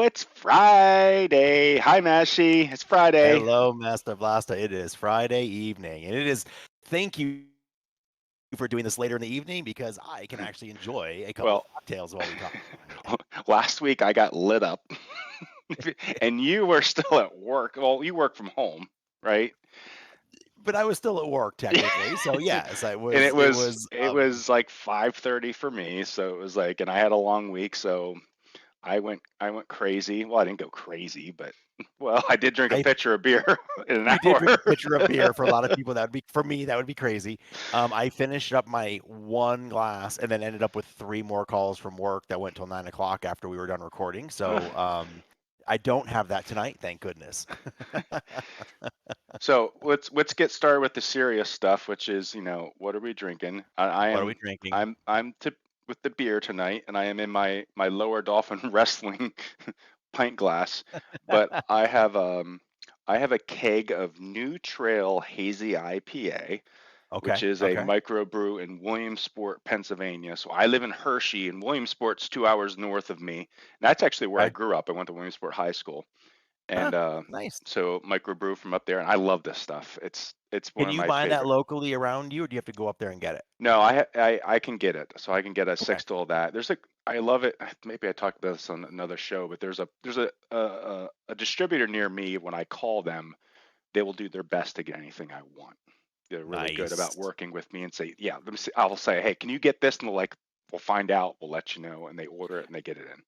Oh, it's Friday. Hi, Mashie. It's Friday. Hello, Master Blasta. It is Friday evening, and it is. Thank you for doing this later in the evening because I can actually enjoy a couple Well, of cocktails while we talk. last week I got lit up, and you were still at work. Well, you work from home, right? But I was still at work technically, so yes, I And was. it It was was. it was like 5:30 for me, so it was like, and I had a long week, so I went crazy. Well, I didn't go crazy, but well, I did drink a I pitcher of beer in an You did drink hour. a pitcher of beer. For a lot of people, that would be for me. That would be crazy. I finished up my one glass and then ended up with three more calls from work that went till 9 o'clock after we were done recording. So I don't have that tonight, thank goodness. So let's get started with the serious stuff, which is, what are we drinking? I What are we am drinking? I'm with the beer tonight, and I am in my lower dolphin wrestling pint glass, but I have a keg of New Trail Hazy IPA, which Okay, is a okay, microbrew in Williamsport, Pennsylvania. So I live in Hershey, and Williamsport's 2 hours north of me. And that's actually where I okay. grew up. I went to Williamsport High School, Huh, and nice. so microbrew from up there, and I love this stuff. It's one Can of you my find that favorite. locally around you, or do you have to go up there and get it? No, I can get it, so I can get a Okay, six to all that. I love it. Maybe I talked about this on another show, but there's a distributor near me. When I call them, they will do their best to get anything I want. They're really good about nice. working with me and say, yeah, let me see. I'll say, hey, can you get this? And they'll like, we'll find out. We'll let you know, and they order it and they get it in.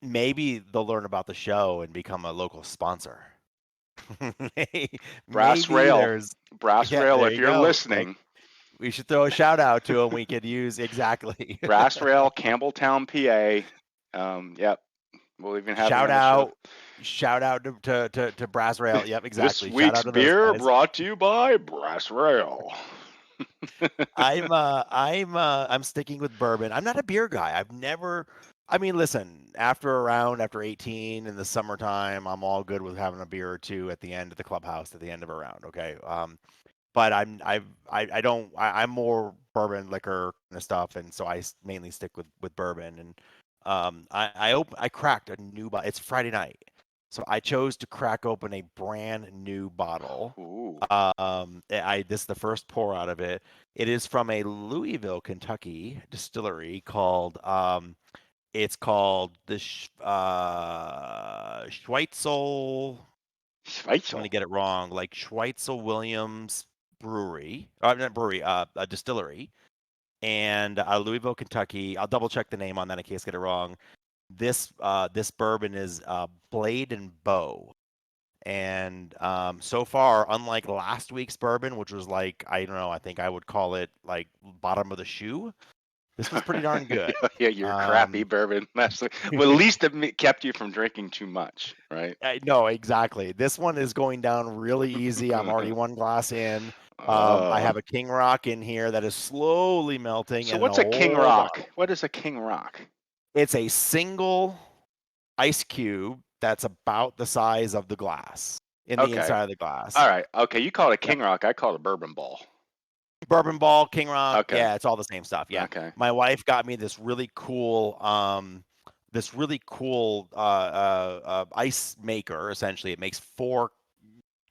Maybe they'll learn about the show and become a local sponsor. Brass Maybe Rail, there's. Brass Yeah, Rail. there If you you're go. listening, We should throw a shout out to them. We could use exactly. Brass Rail, Campbelltown, PA. Yep, we'll even have them shout on the show. out, shout out to Brass Rail. Yep, This exactly. Shout week's out to those beer guys. brought to you by Brass Rail. I'm sticking with bourbon. I'm not a beer guy. I've never. I mean, listen. After 18 in the summertime, I'm all good with having a beer or two at the end of the clubhouse at the end of a round. Okay. But I don't. I'm more bourbon liquor kind of stuff, and so mainly stick with bourbon. And I cracked a new bottle. It's Friday night, so I chose to crack open a brand new bottle. Ooh. This is the first pour out of it. It is from a Louisville, Kentucky distillery called it's called the Schweitzel. I'm Schweitzel. gonna get it wrong, like Schweitzel Williams Brewery, not brewery, a distillery, and Louisville, Kentucky. I'll double check the name on that in case I get it wrong. This bourbon is Blade and Bow, and so far, unlike last week's bourbon, which was like I don't know, I think I would call it like bottom of the shoe. This was pretty darn good. Yeah, your crappy Um, bourbon. Well, at least it kept you from drinking too much, right? no, exactly. This one is going down really easy. I'm already one glass in. I Oh. have a King Rock in here that is slowly melting, So and a what's a King whole Rock? bottle. What is a King Rock? It's a single ice cube that's about the size of the glass in the Okay. inside of the All glass. right. Okay, you call it a Yep. King Rock. I call it a bourbon ball. Bourbon Ball, King Rock, Okay. yeah, it's all the same stuff. Yeah. Okay. My wife got me this really cool ice maker. Essentially, it makes four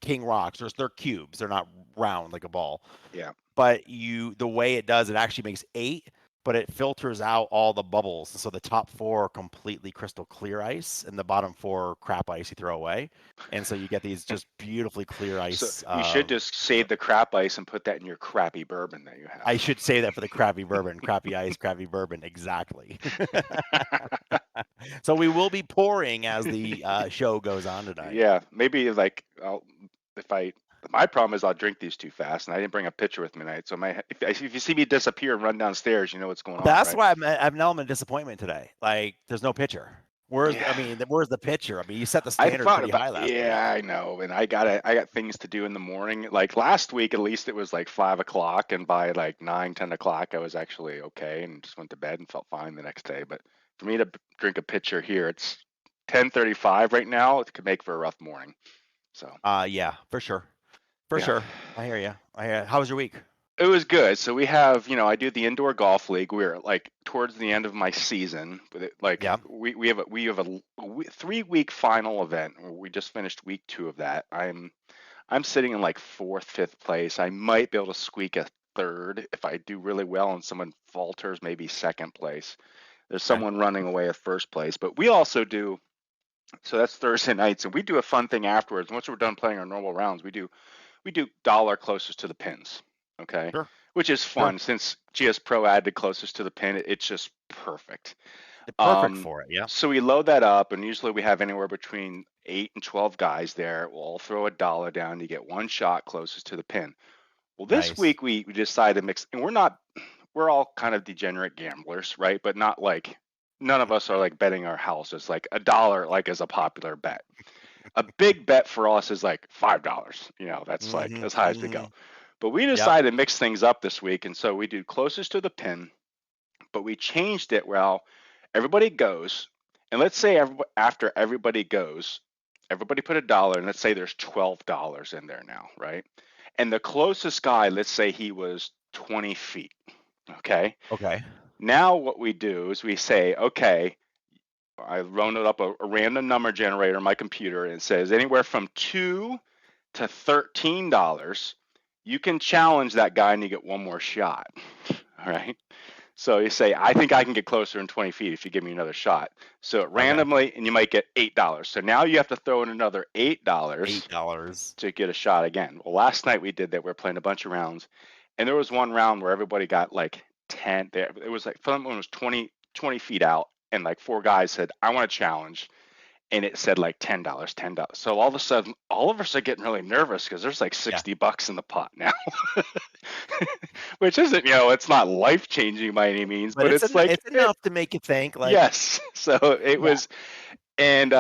King Rocks. They're cubes. They're not round like a ball. Yeah. But the way it does, it actually makes eight, but it filters out all the bubbles. So the top four are completely crystal clear ice, and the bottom four are crap ice you throw away. And so you get these just beautifully clear So ice. you should just save the crap ice and put that in your crappy bourbon that you I have. should say that for the crappy bourbon, crappy ice, crappy bourbon, exactly. So we will be pouring as the show goes on tonight. Yeah, maybe like if I my problem is I'll drink these too fast, and I didn't bring a pitcher with me tonight. So if you see me disappear and run downstairs, you know what's going on, That's right? why I'm an element of disappointment today. Like, there's no pitcher. Yeah. Where's the pitcher? I mean, you set the I standard thought pretty about, high last week. yeah, I know, and I got things to do in the morning. Like last week, at least it was like 5 o'clock, and by like 9, 10 o'clock, I was actually okay and just went to bed and felt fine the next day. But for me to drink a pitcher here, it's 10:35 right now. It could make for a rough morning. So Yeah, for sure. For yeah, sure. I hear you. How was your week? It was good. So we have, I do the indoor golf league. We're like towards the end of my season. Like Yeah. we have a 3 week final event. We just finished week 2 of that. I'm sitting in like fourth, fifth place. I might be able to squeak a third if I do really well and someone falters, maybe second place. There's Okay. someone running away at first place. But we also do, so that's Thursday nights, and we do a fun thing afterwards. Once we're done playing our normal rounds, we do dollar closest to the pins, okay? Sure. Which is Sure. fun since GSPro added closest to the pin. It's just perfect. Perfect Um, for it. Yeah. so we load that up, and usually we have anywhere between 8 and 12 guys there. We'll all throw a dollar down. You get one shot closest to the pin. Well, this Nice. week we decided to mix, and we're all kind of degenerate gamblers, right? But not like none of us are like betting our house. It's like a dollar, like is a popular bet. A big bet for us is like $5. That's like Mm-hmm. as high as we Mm-hmm. go. But we Yep. decided to mix things up this week, and so we do closest to the pin, but we changed it. Well, everybody goes, and let's say after everybody goes, everybody put a dollar, and let's say there's $12 in there now, right? And the closest guy, let's say he was 20 feet. Okay. Okay. Now what we do is we say, okay, I rounded up a random number generator on my computer, and it says anywhere from $2 to $13. You can challenge that guy and you get one more shot. All right. So you say, I think I can get closer than 20 feet if you give me another shot. So it Okay. randomly, and you might get $8. So now you have to throw in another $8 $8. to get a shot again. Well, last night we did that. We were playing a bunch of rounds, and there was one round where everybody got like 10. It was like someone was 20 feet out, and like 4 guys said, I want to challenge. And it said like $10, $10. So all of a sudden, all of us are getting really nervous because there's like Yeah. $60 in the pot now, which isn't, it's not life changing by any means, But but it's like it's enough to make you think. Like, yes. So it yeah. was, and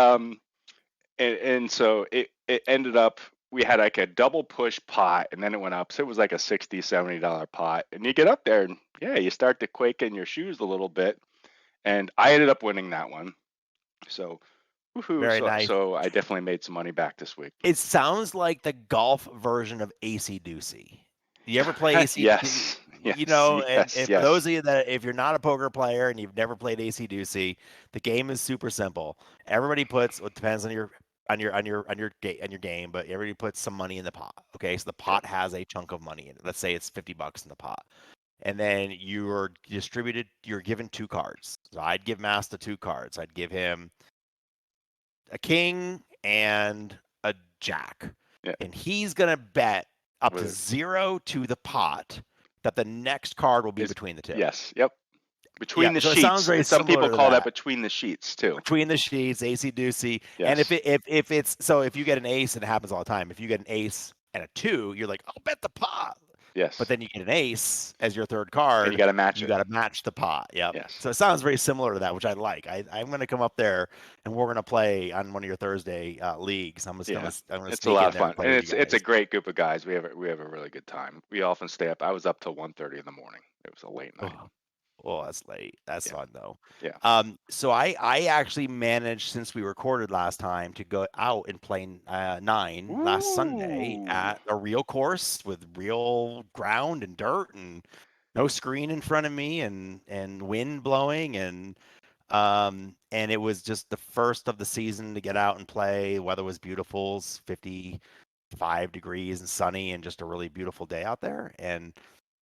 and so it ended up we had like a double push pot, and then it went up, so it was like a $60-$70 pot, and you get up there and yeah, you start to quake in your shoes a little bit, and I ended up winning that one. So woohoo! Very So nice. so I definitely made some money back this week. It sounds like the golf version of AC Doocy. You ever play AC? Yes, yes, yes, And for those yes. of you that, if you're not a poker player and you've never played AC Doocy, the game is super simple. Everybody puts, it depends on your game, but everybody puts some money in the pot. Okay, so the Okay. pot has a chunk of money in it. Let's say it's $50 in the pot, and then you're given 2 cards. So I'd give Masta 2 cards. I'd give him a king and a jack. Yeah. And he's going to bet up to With 0 to the pot that the next card will be is between the two. yes. Yep. Yeah, Between the so it sounds sheets. very Some people similar to call that that. between the sheets too. Between the sheets, AC Doocy. And Yes. if it's, so if you get an ace, and it happens all the time, if you get an ace and a 2, you're like, I'll bet the pot. But Yes. then you get an ace as your third And you card, got to match you it. got to match the pot. Yep. Yes. So it sounds very similar to that, which I like. I'm going to come up there and we're going to play on one of your Thursday leagues. Yeah. I'm going to It's a sneak lot in of there and fun, play and with you it's a guys. great group of guys. We have a really good time. We often stay up. I was up till 1:30 in the morning. It was a late night. Oh, oh, that's late. That's Yeah. fun though. Yeah. So I actually managed, since we recorded last time, to go out and play 9 last Sunday Ooh. at a real course with real ground and dirt and no screen in front of me and wind blowing and it was just the first of the season to get out and play. The weather was beautiful, 55 degrees and sunny, and just a really beautiful day out there. And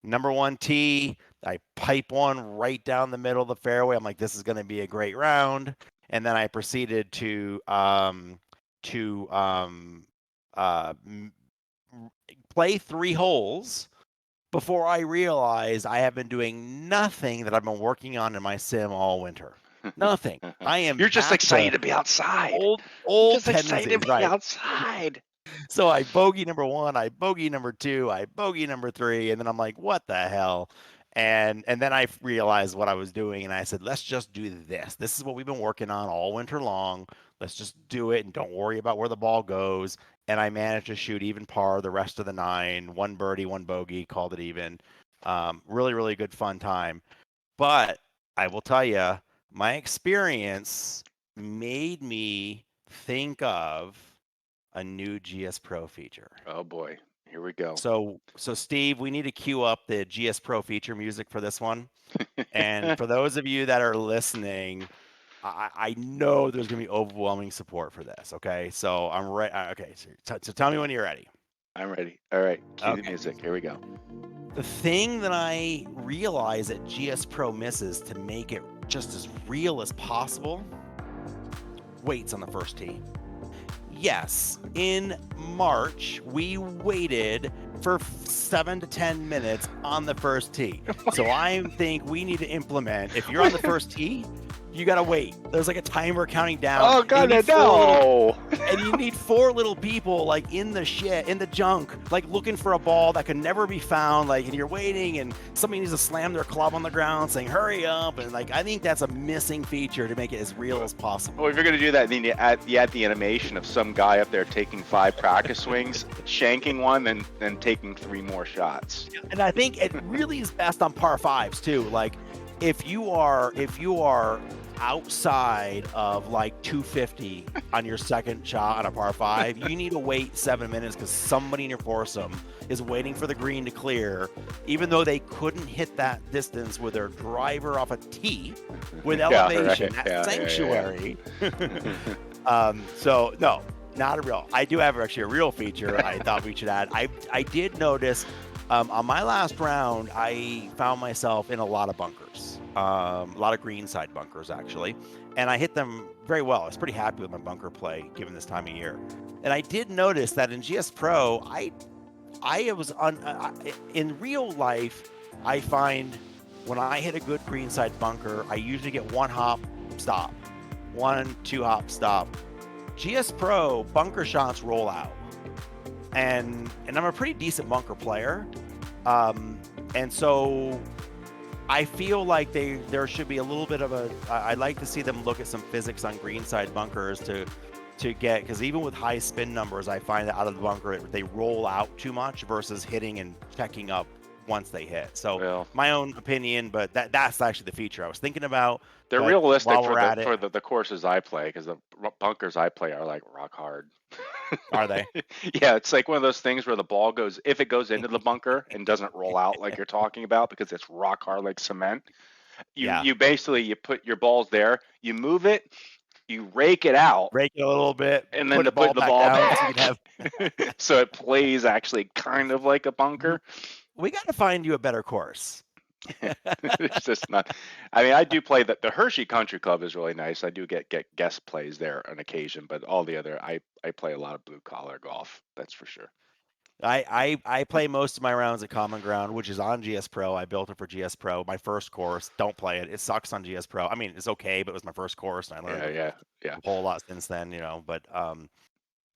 number one tee, I pipe one right down the middle of the fairway. I'm like, this is going to be a great round. And then I proceeded to uh, play 3 holes before I realized I have been doing nothing that I've been working on in my sim all winter. Nothing. I am You're just back to excited to be outside. You're old just excited tendencies, to be right? outside. So I bogey number 1, I bogey number 2, I bogey number 3, and then I'm like, what the hell? And then I realized what I was doing, and I said, let's just do this. This is what we've been working on all winter long. Let's just do it and don't worry about where the ball goes. And I managed to shoot even par the rest of the 9, 1 birdie, 1 bogey, called it even. Really, really good fun time. But I will tell you, my experience made me think of a new GSPro feature. Oh boy. Here we go. So Steve, we need to queue up the GSPro feature music for this one. And for those of you that are listening, I know there's going to be overwhelming support for this. Okay, so I'm ready. Okay, so tell me when you're ready. I'm ready. All right, cue the Okay. music. Here we go. The thing that I realize that GSPro misses to make it just as real as possible, waits on the first tee. Yes, in March, we waited for 7 to 10 minutes on the first tee. So I think we need to implement, if you're on the first tee, you got to wait. There's like a timer counting down. Oh God, no! And you need 4 little people like in the junk, like looking for a ball that can never be found, like, and you're waiting and somebody needs to slam their club on the ground saying, hurry up. And like, I think that's a missing feature to make it as real as possible. Well, if you're going to do that, then you add the animation of some guy up there taking 5 practice swings, shanking one, and then taking 3 more shots. And I think it really is best on par 5s too. Like if you are outside of like 250 on your second shot on a par 5, you need to wait 7 minutes because somebody in your foursome is waiting for the green to clear, even though they couldn't hit that distance with their driver off a tee with elevation. Right. That's sanctuary. So no, not a real. I do have actually a real feature I thought we should add. I did notice on my last round, I found myself in a lot of bunkers. A lot of greenside bunkers, actually. And I hit them very well. I was pretty happy with my bunker play, given this time of year. And I did notice that in GSPro, I was in real life, I find when I hit a good greenside bunker, I usually get 1 hop stop, 1, 2 hop stop. GSPro bunker shots roll out. And I'm a pretty decent bunker player. And so I feel like there should be a little bit of I'd like to see them look at some physics on greenside bunkers to get, because even with high spin numbers, I find that out of the bunker, they roll out too much versus hitting and checking up once they hit. So my own opinion, but that's actually the feature I was thinking about. They're realistic for the courses I play, because the bunkers I play are like rock hard. Are they? Yeah, it's like one of those things where the ball goes, if it goes into the bunker and doesn't roll out like you're talking about, because it's rock hard like cement. You basically, you put your balls there, you move it, you rake it out, rake it a little bit, and then to put the ball back. So it plays actually kind of like a bunker. We got to find you a better course. It's just not. I mean, I do play the Hershey Country Club is really nice. I do get guest plays there on occasion, but all the other, I play a lot of blue collar golf. That's for sure. I play most of my rounds at Common Ground, which is on GSPro. I built it for GSPro. My first course. Don't play it. It sucks on GSPro. I mean, it's okay, but it was my first course, and I learned a whole lot since then. But are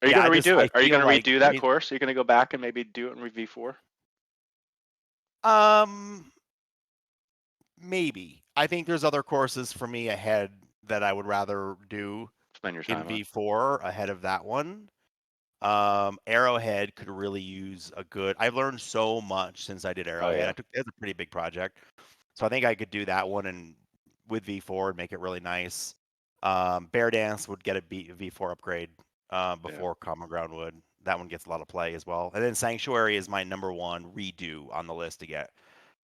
you going to redo it? Are you going to redo that course? Are you going to go back and maybe do it in V4? Maybe. I think there's other courses for me ahead that I would rather do in V4 ahead of that one. Arrowhead could really use a good. I've learned so much since I did Arrowhead. It's a pretty big project, so I think I could do that one and with V4 and make it really nice. Bear Dance would get a V4 upgrade before Common Ground would. That one gets a lot of play as well. And then Sanctuary is my number 1 redo on the list to get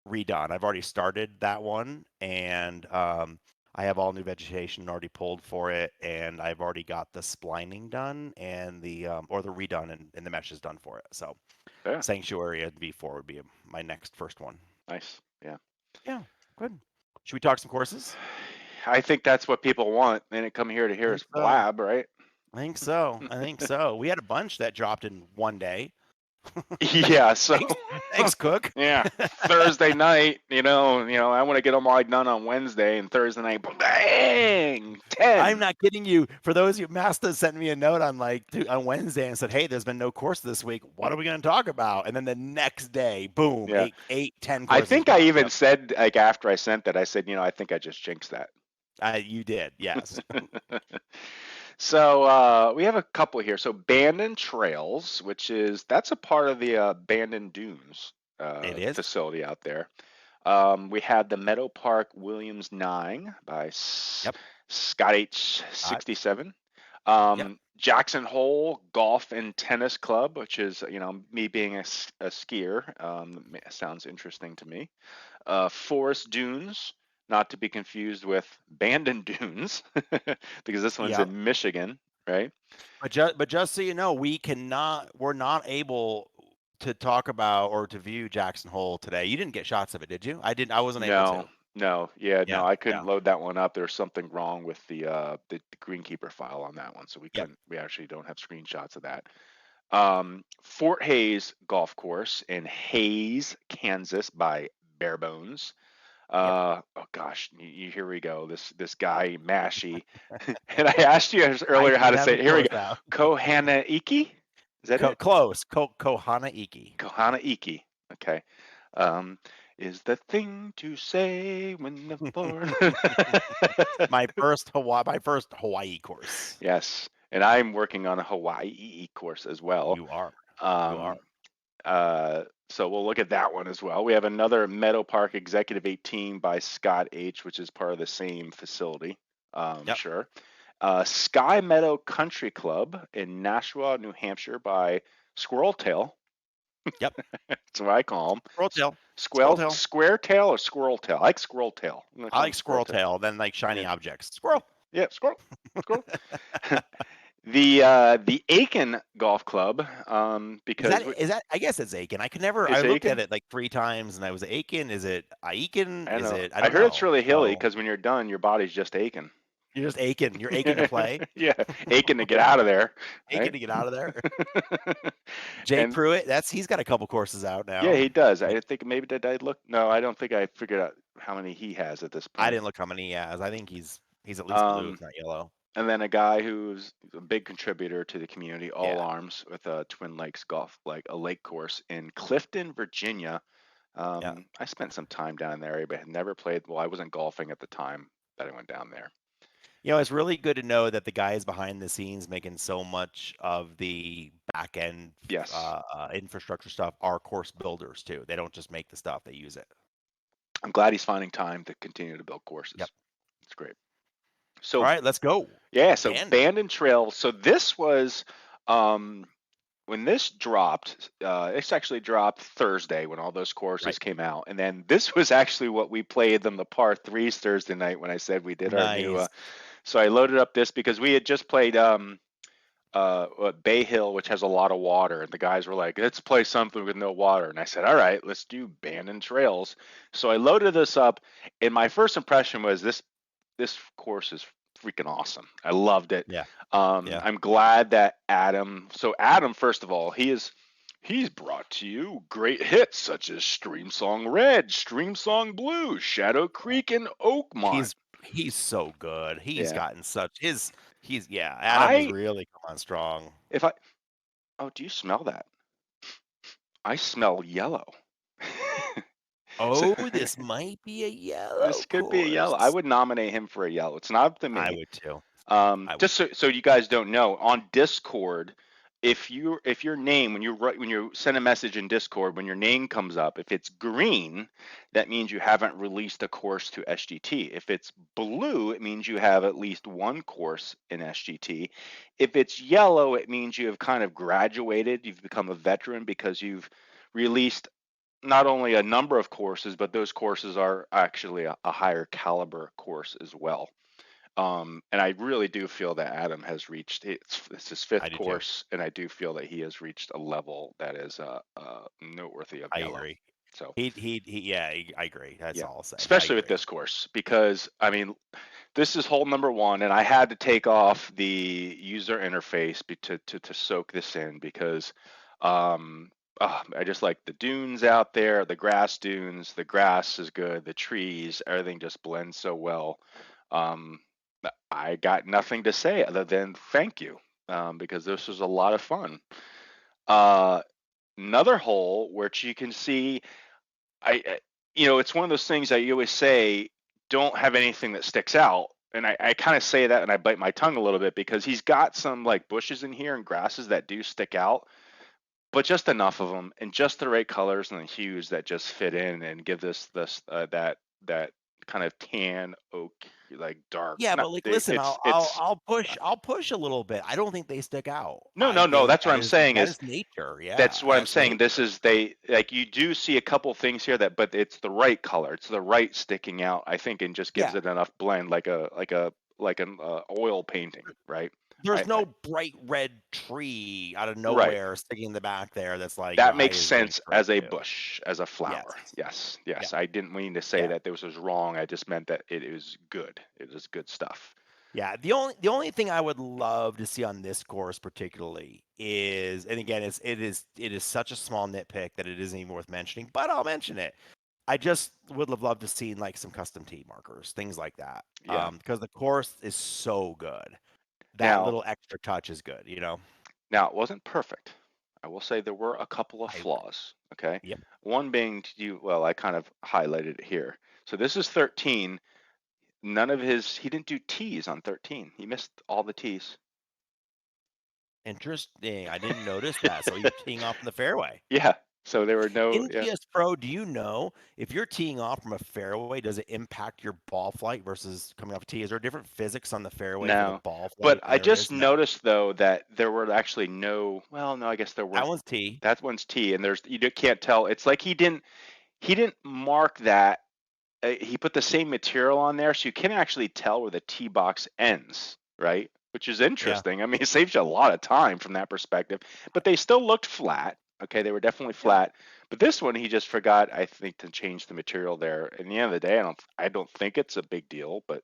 redone. I've already started that one, and I have all new vegetation already pulled for it, and I've already got the splining done and the redone and the mesh is done for it. So Sanctuary at V4 would be my next first one. Nice. Yeah, good. Should we talk some courses? I think that's what people want. They didn't come here to hear us blab, right? I think so. We had a bunch that dropped in one day. Yeah, so thanks, Cook. Yeah, Thursday night, I want to get them all done on Wednesday, and Thursday night, bang, 10. I'm not kidding you. For those of you, Masta sent me a note on Wednesday and said, "Hey, there's been no course this week. What are we going to talk about?" And then the next day, boom, 8, 10 courses. I think I even said, like, after I sent that, I said, I think I just jinxed that. You did, yes. So we have a couple here. So Bandon Trails, that's a part of the Bandon Dunes facility out there. We had the Meadow Park Williams 9 by Scott H67. Yep. Jackson Hole Golf and Tennis Club, which is, me being a skier, sounds interesting to me. Forest Dunes, not to be confused with Bandon Dunes, because this one's Yep. in Michigan, right? But just so you know, we're not able to talk about or to view Jackson Hole today. You didn't get shots of it, did you? I didn't. I wasn't able No, to. no, yeah, no, Yeah. I Yeah. couldn't load that one up. There's something wrong with the greenkeeper file on that one, so we Yep. couldn't. We actually don't have screenshots of that. Fort Hayes Golf Course in Hayes, Kansas by Barebones. Yep. Oh gosh, here we go. This guy Mashie, and I asked you I earlier how do to have say the it. Here we course go. now. Kohanaiki, is that it? Close. Kohanaiki. Kohanaiki. Okay. Um, is the thing to say when the born. My first Hawaii course. Yes, and I'm working on a Hawaii course as well. You are. You are. Um, so we'll look at that one as well. We have another Meadow Park Executive 18 by Scott H, which is part of the same facility. Yep. Sure. Sky Meadow Country Club in Nashua, New Hampshire by Squirrel Tail. Yep. That's what I call them. Squirrel tail. Squirrel tail. Square tail or squirrel tail? I like squirrel tail. I'm gonna I call like them squirrel squirrel tail. tail, then like shiny Yeah, objects. Squirrel. yeah, squirrel, squirrel. The Aiken Golf Club, Is because that is that? I guess it's Aiken. I could never. I it's looked at Aiken. it like 3 times, and I was Aiken. Is it Aiken? I don't Is know. it? I I don't heard it's know. really hilly So because when you're done, your body's just aching. you're just Aiken. You're aching to play. Yeah, aching to get out of there, Aiken right? to get out of there. Jake And Pruitt. He's got a couple courses out yeah, now. he does. Like, I think maybe did I look? No, I don't think I figured out how many he has at this I point. didn't look how many he has. I think he's at least blue, Um, if not yellow. and then a guy who's a big contributor to the community, All Yeah. Arms, with a Twin Lakes Golf, like a lake course in Clifton, Virginia. Yeah. I spent some time down in the area, but had never played. Well, I wasn't golfing at the time that I went down there. It's really good to know that the guys behind the scenes making so much of the back end Yes, infrastructure stuff are course builders too. They don't just make the stuff; they use it. I'm glad he's finding time to continue to build Yep. courses. It's great. All So right, let's go. yeah, so Bandon. Bandon Trails. So this was um, when this dropped. This actually dropped Thursday when all those Right. courses came out, and then this was actually what we played them the par threes Thursday night when I said we did our new. Nice. So I loaded up this because we had just played Bay Hill, which has a lot of water, and the guys were like, "Let's play something with no water." And I said, "All right, let's do Bandon Trails." So I loaded this up, and my first impression was this course is freaking awesome. I loved it. Yeah. Yeah. I'm glad that Adam. So Adam, first of all, he's brought to you great hits such as Stream Song Red, Stream Song Blue, Shadow Creek, and Oakmont. He's so good. He's Yeah, gotten such he's Adam has I really come on strong. if I oh, do you smell that? I smell yellow. So Oh, this might be a this yellow could be a yellow. I course. would nominate him for a yellow. It's not up to I me. would too. I would Just so you guys don't know, on Discord, if your name when you send a message in Discord, when your name comes up, if it's green, that means you haven't released a course to SGT. If it's blue, it means you have at least one course in SGT. If it's yellow, it means you have kind of graduated, you've become a veteran because you've released not only a number of courses, but those courses are actually a higher caliber course as well. And I really do feel that Adam has reached it's his I fifth do too. course, and I do feel that he has reached a level that is noteworthy of I yellow. agree. So He yeah, I agree. That's yeah, all I'll say. I especially with agree. this course because I mean this is hole number one, and I had to take off the user interface to soak this in because I just like the dunes out there, the grass dunes. The grass is good, the trees, everything just blends so well. Um, I got nothing to say other than thank you because this was a lot of fun. Uh, Another hole which you can see, it's one of those things that you always say, don't have anything that sticks out. And I kind of say that and I bite my tongue a little bit because he's got some like bushes in here and grasses that do stick out, but just enough of them and just the right colors and the hues that just fit in and give this that kind of tan oak. dark. Yeah, Not but like, they. listen, It's I'll push a little bit. I don't think they stick out. no, I no, no. think That's what I'm saying that is is nature. Yeah, that's what I'm that's saying. This nature. is they like you do see a couple things here but it's the right color. It's the right sticking out, I think, and just gives Yeah, it enough blend, like an oil painting, right? there's I no bright red tree out of right. nowhere sticking in the back there that's like your That eye makes is going sense straight as a to. bush, as a Yes. flower. Yes, Yeah. yes. I didn't mean to say Yeah. that this was wrong. I just meant that it is good. It is good stuff. Yeah, the only thing I would love to see on this course particularly is, and again, it is such a small nitpick that it isn't even worth mentioning, but I'll mention it. I just would have loved to see like some custom tee markers, things like that, Yeah. because the course is so good. That Now, little extra touch is good, you know. now it wasn't perfect. I will say there were a couple of I flaws. Okay. Yep. One being well, I kind of highlighted it here. So this is 13. He didn't do tees on 13. He missed all the tees. Interesting. I didn't notice that. So you're teeing off in the fairway. Yeah. So there were no, In yeah. GSPro, do you know if you're teeing off from a fairway, does it impact your ball flight versus coming off a tee? Is there different physics on the fairway for the No. ball But flight than I there just is? No. noticed though that there were actually well, no, I guess there That weren't. one's tee. That one's tee, and can't tell. It's like he didn't mark that. He put the same material on there, so you can actually tell where the tee box ends, right? Which is Yeah. interesting. I mean, it saves you a lot of time from that perspective. But they still looked flat. Okay, they were definitely Yeah. flat. But this one, he just forgot, I think, to change the material there. In the end of the day, I don't think it's a big deal. But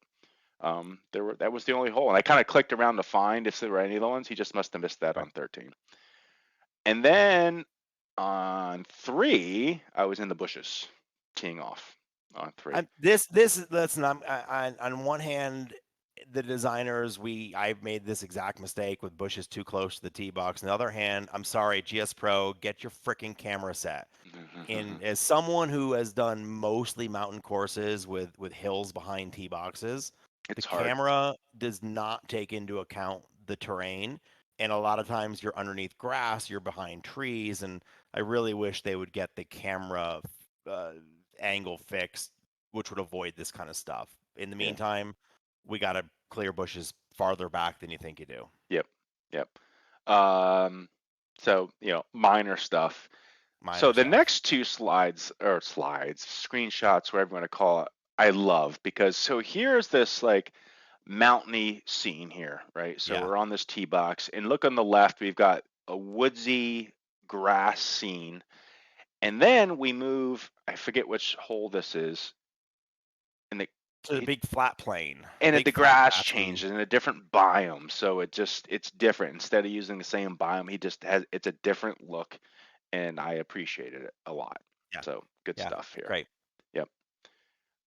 that was the only hole, and I kind of clicked around to find if there were any other ones. He just must have missed that Right. on 13. And then on 3, I was in the bushes, teeing off on 3. This is listen. On one hand, the designers I've made this exact mistake with bushes too close to the tee box. On the other hand, I'm sorry, GS Pro, get your freaking camera set. And as someone who has done mostly mountain courses with hills behind tee boxes, the It's hard. camera does not take into account the terrain. And a lot of times you're underneath grass, you're behind trees, and I really wish they would get the camera uh, angle fixed, which would avoid this kind of stuff. In the Yeah. meantime, we got to clear bushes farther back than you think you do. Yep. Yep. Um, so, minor stuff. So Minor the stuff. next two screenshots, whatever you want to call it, I love because so here's this like mountainy scene here, right? So Yeah. we're on this tee box, and look on the left, we've got a woodsy grass scene, and then we move. I forget which hole this is, and To the big flat plain, the big flat grass grassy. changes in a different biome, so it's different. Instead of using the same biome, he just has it's a different look, and I appreciated it a lot. Yeah. So good Yeah. stuff here. Great. Yep.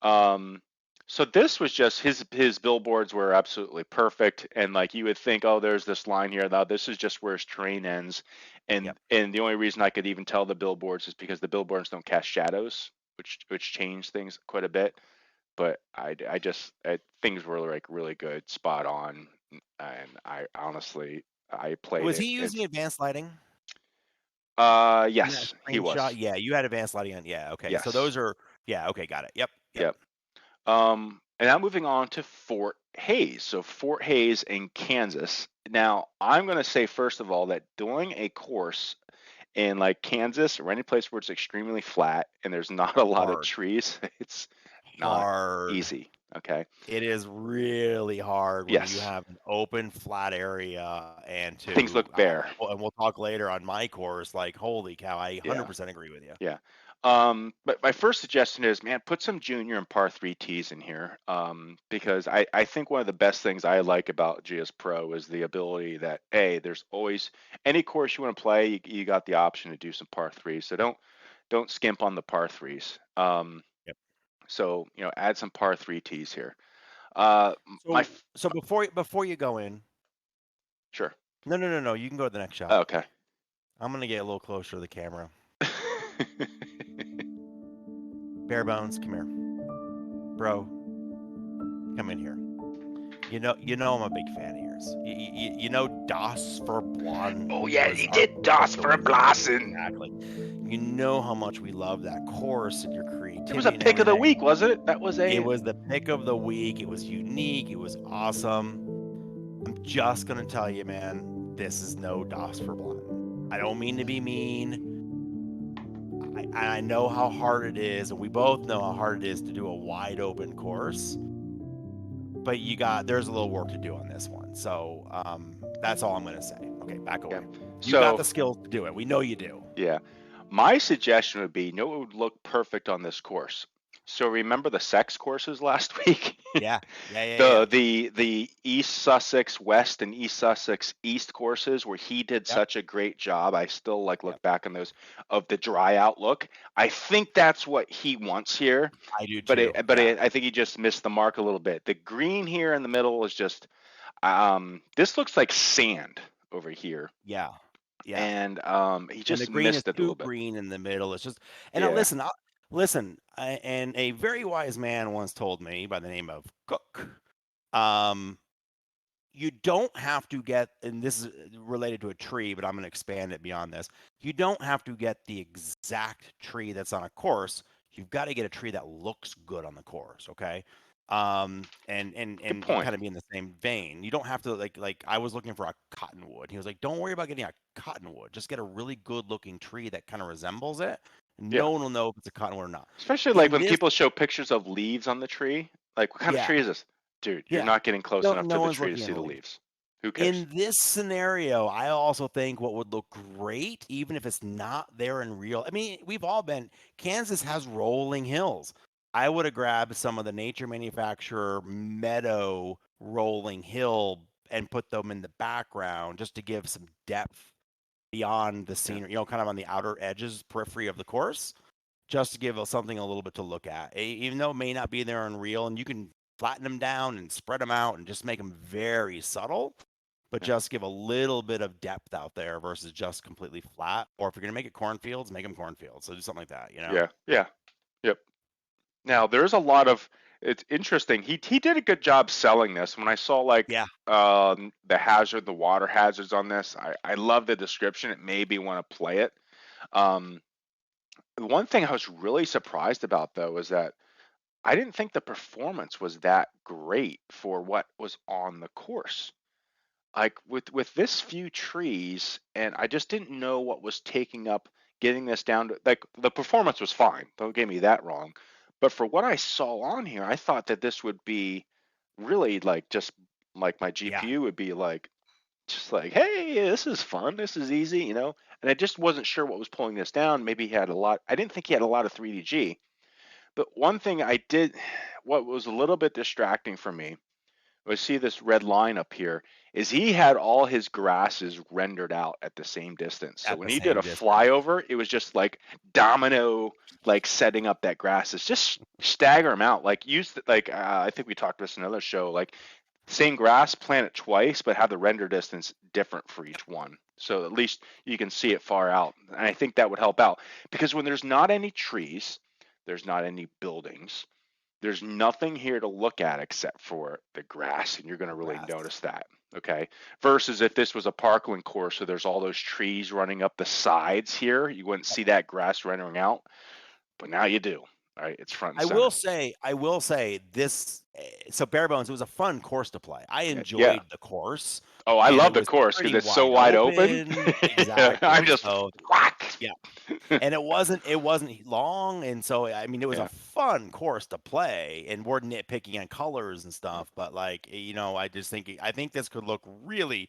Um, so this was just his billboards were absolutely perfect, and like you would think, oh, there's this line here. Now this is just where his terrain ends, and Yep. and the only reason I could even tell the billboards is because the billboards don't cast shadows, which change things quite a bit. But things were like really good, spot on, and I honestly I played Was it. he using advanced lighting in that Yes, he screenshot? was. Yeah, you had advanced lighting on. Yeah, okay. So Yes. those are yeah, okay, got it. Yep, yep, Yep. And now moving on to Fort Hayes. So Fort Hayes in Kansas. Now, I'm going to say first of all that doing a course in like Kansas or any place where it's extremely flat and there's not a lot of hard. trees, it's not Hard. easy. Okay. It is really hard when you Yes. have an open flat area and Things look bare. and we'll talk later on my course, like, holy cow, I Yeah. 100% agree with you. Yeah. But my first suggestion is, man, put some junior and par three tees in here. Because I think one of the best things I like about GS Pro is the ability that, hey, there's always any course you want to play, you got the option to do some par threes. So don't skimp on the par threes. Yep. So add some par three tees here. My So before you go in, sure. no, you can go to the next shot. Okay. I'm gonna get a little closer to the camera. Bare bones, come here, bro. Come in here. You know I'm a big fan of yours. years. You know, Das Verblon Oh yeah, was he our did pick DOS of the for a week. Blossom. Exactly. You know how much we love that course and your It was a creativity and pick of the everything. week, wasn't it? That was It a was the pick of the week. It was unique. It was awesome. I'm just gonna tell you, man, this is no Das Verblon. I don't mean to be mean. I know how hard it is, and we both know how hard it is to do a wide open course. But there's a little work to do on this one. So that's all I'm gonna say. Okay, back yeah. away. You got So the skills to do it. We know you do. yeah, my suggestion would be, you know what would look perfect on this course? So remember the sex courses last week? Yeah, yeah, yeah, yeah. The East Sussex West and East Sussex East courses where he did Yep, such a great job. I still like yep. look back on those of the dry out look. I think that's what he wants here, I do but too. Yeah, I think he just missed the mark a little bit. The green here in the middle is just this looks like sand over here, yeah, yeah. and he And the just green is missed it a too little bit. green in the middle. It's just, and now Yeah, listen, listen. And a very wise man once told me by the name of Cook. Um, you don't have to get, and this is related to a tree, but I'm going to expand it beyond this. You don't have to get the exact tree that's on a course. You've got to get a tree that looks good on the course, okay? good And point. kind of be in the same vein. You don't have to like I was looking for a cottonwood. He was like, "Don't worry about getting a cottonwood. Just get a really good looking tree that kind of resembles it. And Yeah. no one will know if it's a cottonwood or not." Especially like In when this, people show pictures of leaves on the tree. Like, what kind of yeah, tree is this? Dude, you're yeah. not getting close enough to No the one's tree to looking at see the the leaves. leaves. Who cares? In this scenario, I also think what would look great, even if it's not there in real. I mean, we've all been. Kansas has rolling hills. I would have grabbed some of the nature manufacturer Meadow rolling hill and put them in the background just to give some depth beyond the Yeah. scenery. You know, kind of on the outer edges, periphery of the course, just to give us something a little bit to look at. Even though it may not be there in real, and you can flatten them down and spread them out and just make them very subtle, but Yeah. just give a little bit of depth out there versus just completely flat. Or if you're gonna make it cornfields, make them cornfields. So do something like that, you know? Yeah. Yeah. Yep. Now there's a lot of it's interesting. He did a good job selling this. When I saw like Yeah, the water hazards on this, I love the description. It made me want to play it. Um, the one thing I was really surprised about though is that I didn't think the performance was that great for what was on the course. Like with this few trees, and I just didn't know what was taking up getting this down to like the performance was fine. Don't get me that wrong. But for what I saw on here, I thought that this would be really like just like my yeah. GPU would be like just like, hey, this is fun, this is easy, you know. And I just wasn't sure what was pulling this down. Maybe he had a lot. I didn't think he had a lot of 3DG. But one thing I did, what was a little bit distracting for me, was see this red line up here, is he had all his grasses rendered out at the same distance. So At when the he did same a distance. flyover, it was just like domino, like setting up that grasses, just stagger them out. Like I think we talked about this in another show, like same grass, plant it twice, but have the render distance different for each one. So at least you can see it far out. And I think that would help out because when there's not any trees, there's not any buildings, there's nothing here to look at except for the grass, and you're going to really Grass. notice that. Okay. Versus if this was a parkland course, so there's all those trees running up the sides here, you wouldn't see that grass rendering out, but now you do. All right. It's front and center. I will say this. So bare bones, it was a fun course to play. I Yeah. enjoyed the course, Oh, I and it love the was course because pretty it's so wide wide open. open. I'm Exactly. just So whack. yeah, and it wasn't long, and so I mean, it was a Yeah. fun course to play, and we're nitpicking on colors and stuff, but like you know, I think this could look really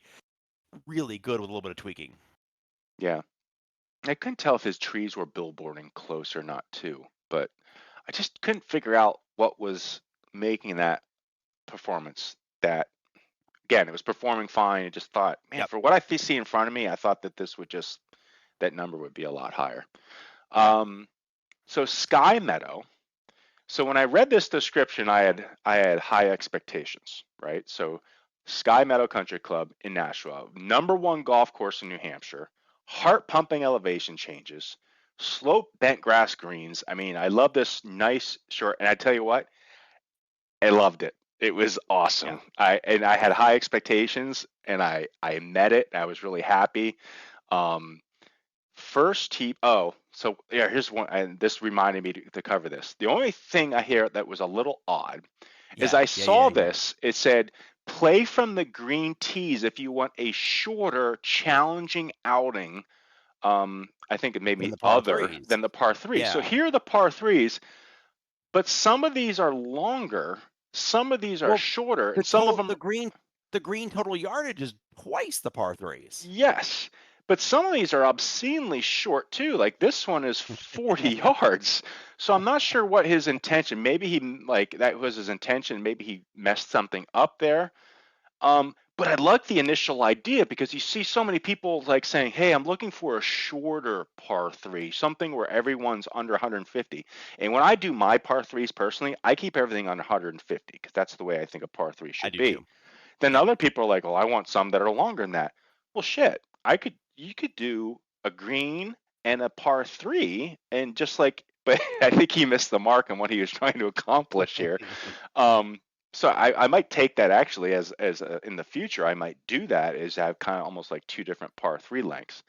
really good with a little bit of tweaking. Yeah. I couldn't tell if his trees were billboarding close or not, too, but I just couldn't figure out what was making that performance that again, it was performing fine. I just thought, man, Yep. for what I see in front of me, I thought that this would just that number would be a lot higher. Yeah. Um, so Sky Meadow. So when I read this description, I had high expectations, right? So Sky Meadow Country Club in Nashua, number one golf course in New Hampshire, heart pumping elevation changes, slope bent grass greens. I mean, I love this nice short, and I tell you what, I loved it. It was Yeah. awesome. I had high expectations, and I met it. I was really happy. Um, First tee. Oh, so yeah, here's one, and this reminded me to cover this. The only thing I hear that was a little odd is Yeah. I Yeah. Yeah. saw Yeah. this. It said, "Play from the green tees if you want a shorter, challenging outing." I think it made Then me the par other threes. than the par three. So Yeah. here are the par threes, but some of these are longer, some of these are Well, shorter, the and some of total them, the green total yardage is twice the par threes. yes, but some of these are obscenely short too. Like this one is 40 yards. So I'm not sure what his intention. Maybe he like that was his intention. Maybe he messed something up there. But I like the initial idea because you see so many people like saying, "Hey, I'm looking for a shorter par three, something where everyone's under 150." And when I do my par threes personally, I keep everything under 150 because that's the way I think a par three I should do be. too. Then Yep. other people are like, "Well, I want some that are longer than that." Well, shit, you could do a green and a par three, and just like, but I think he missed the mark on what he was trying to accomplish here. Um, so I might take that actually as in the future I might do that is have kind of almost like two different par three lengths.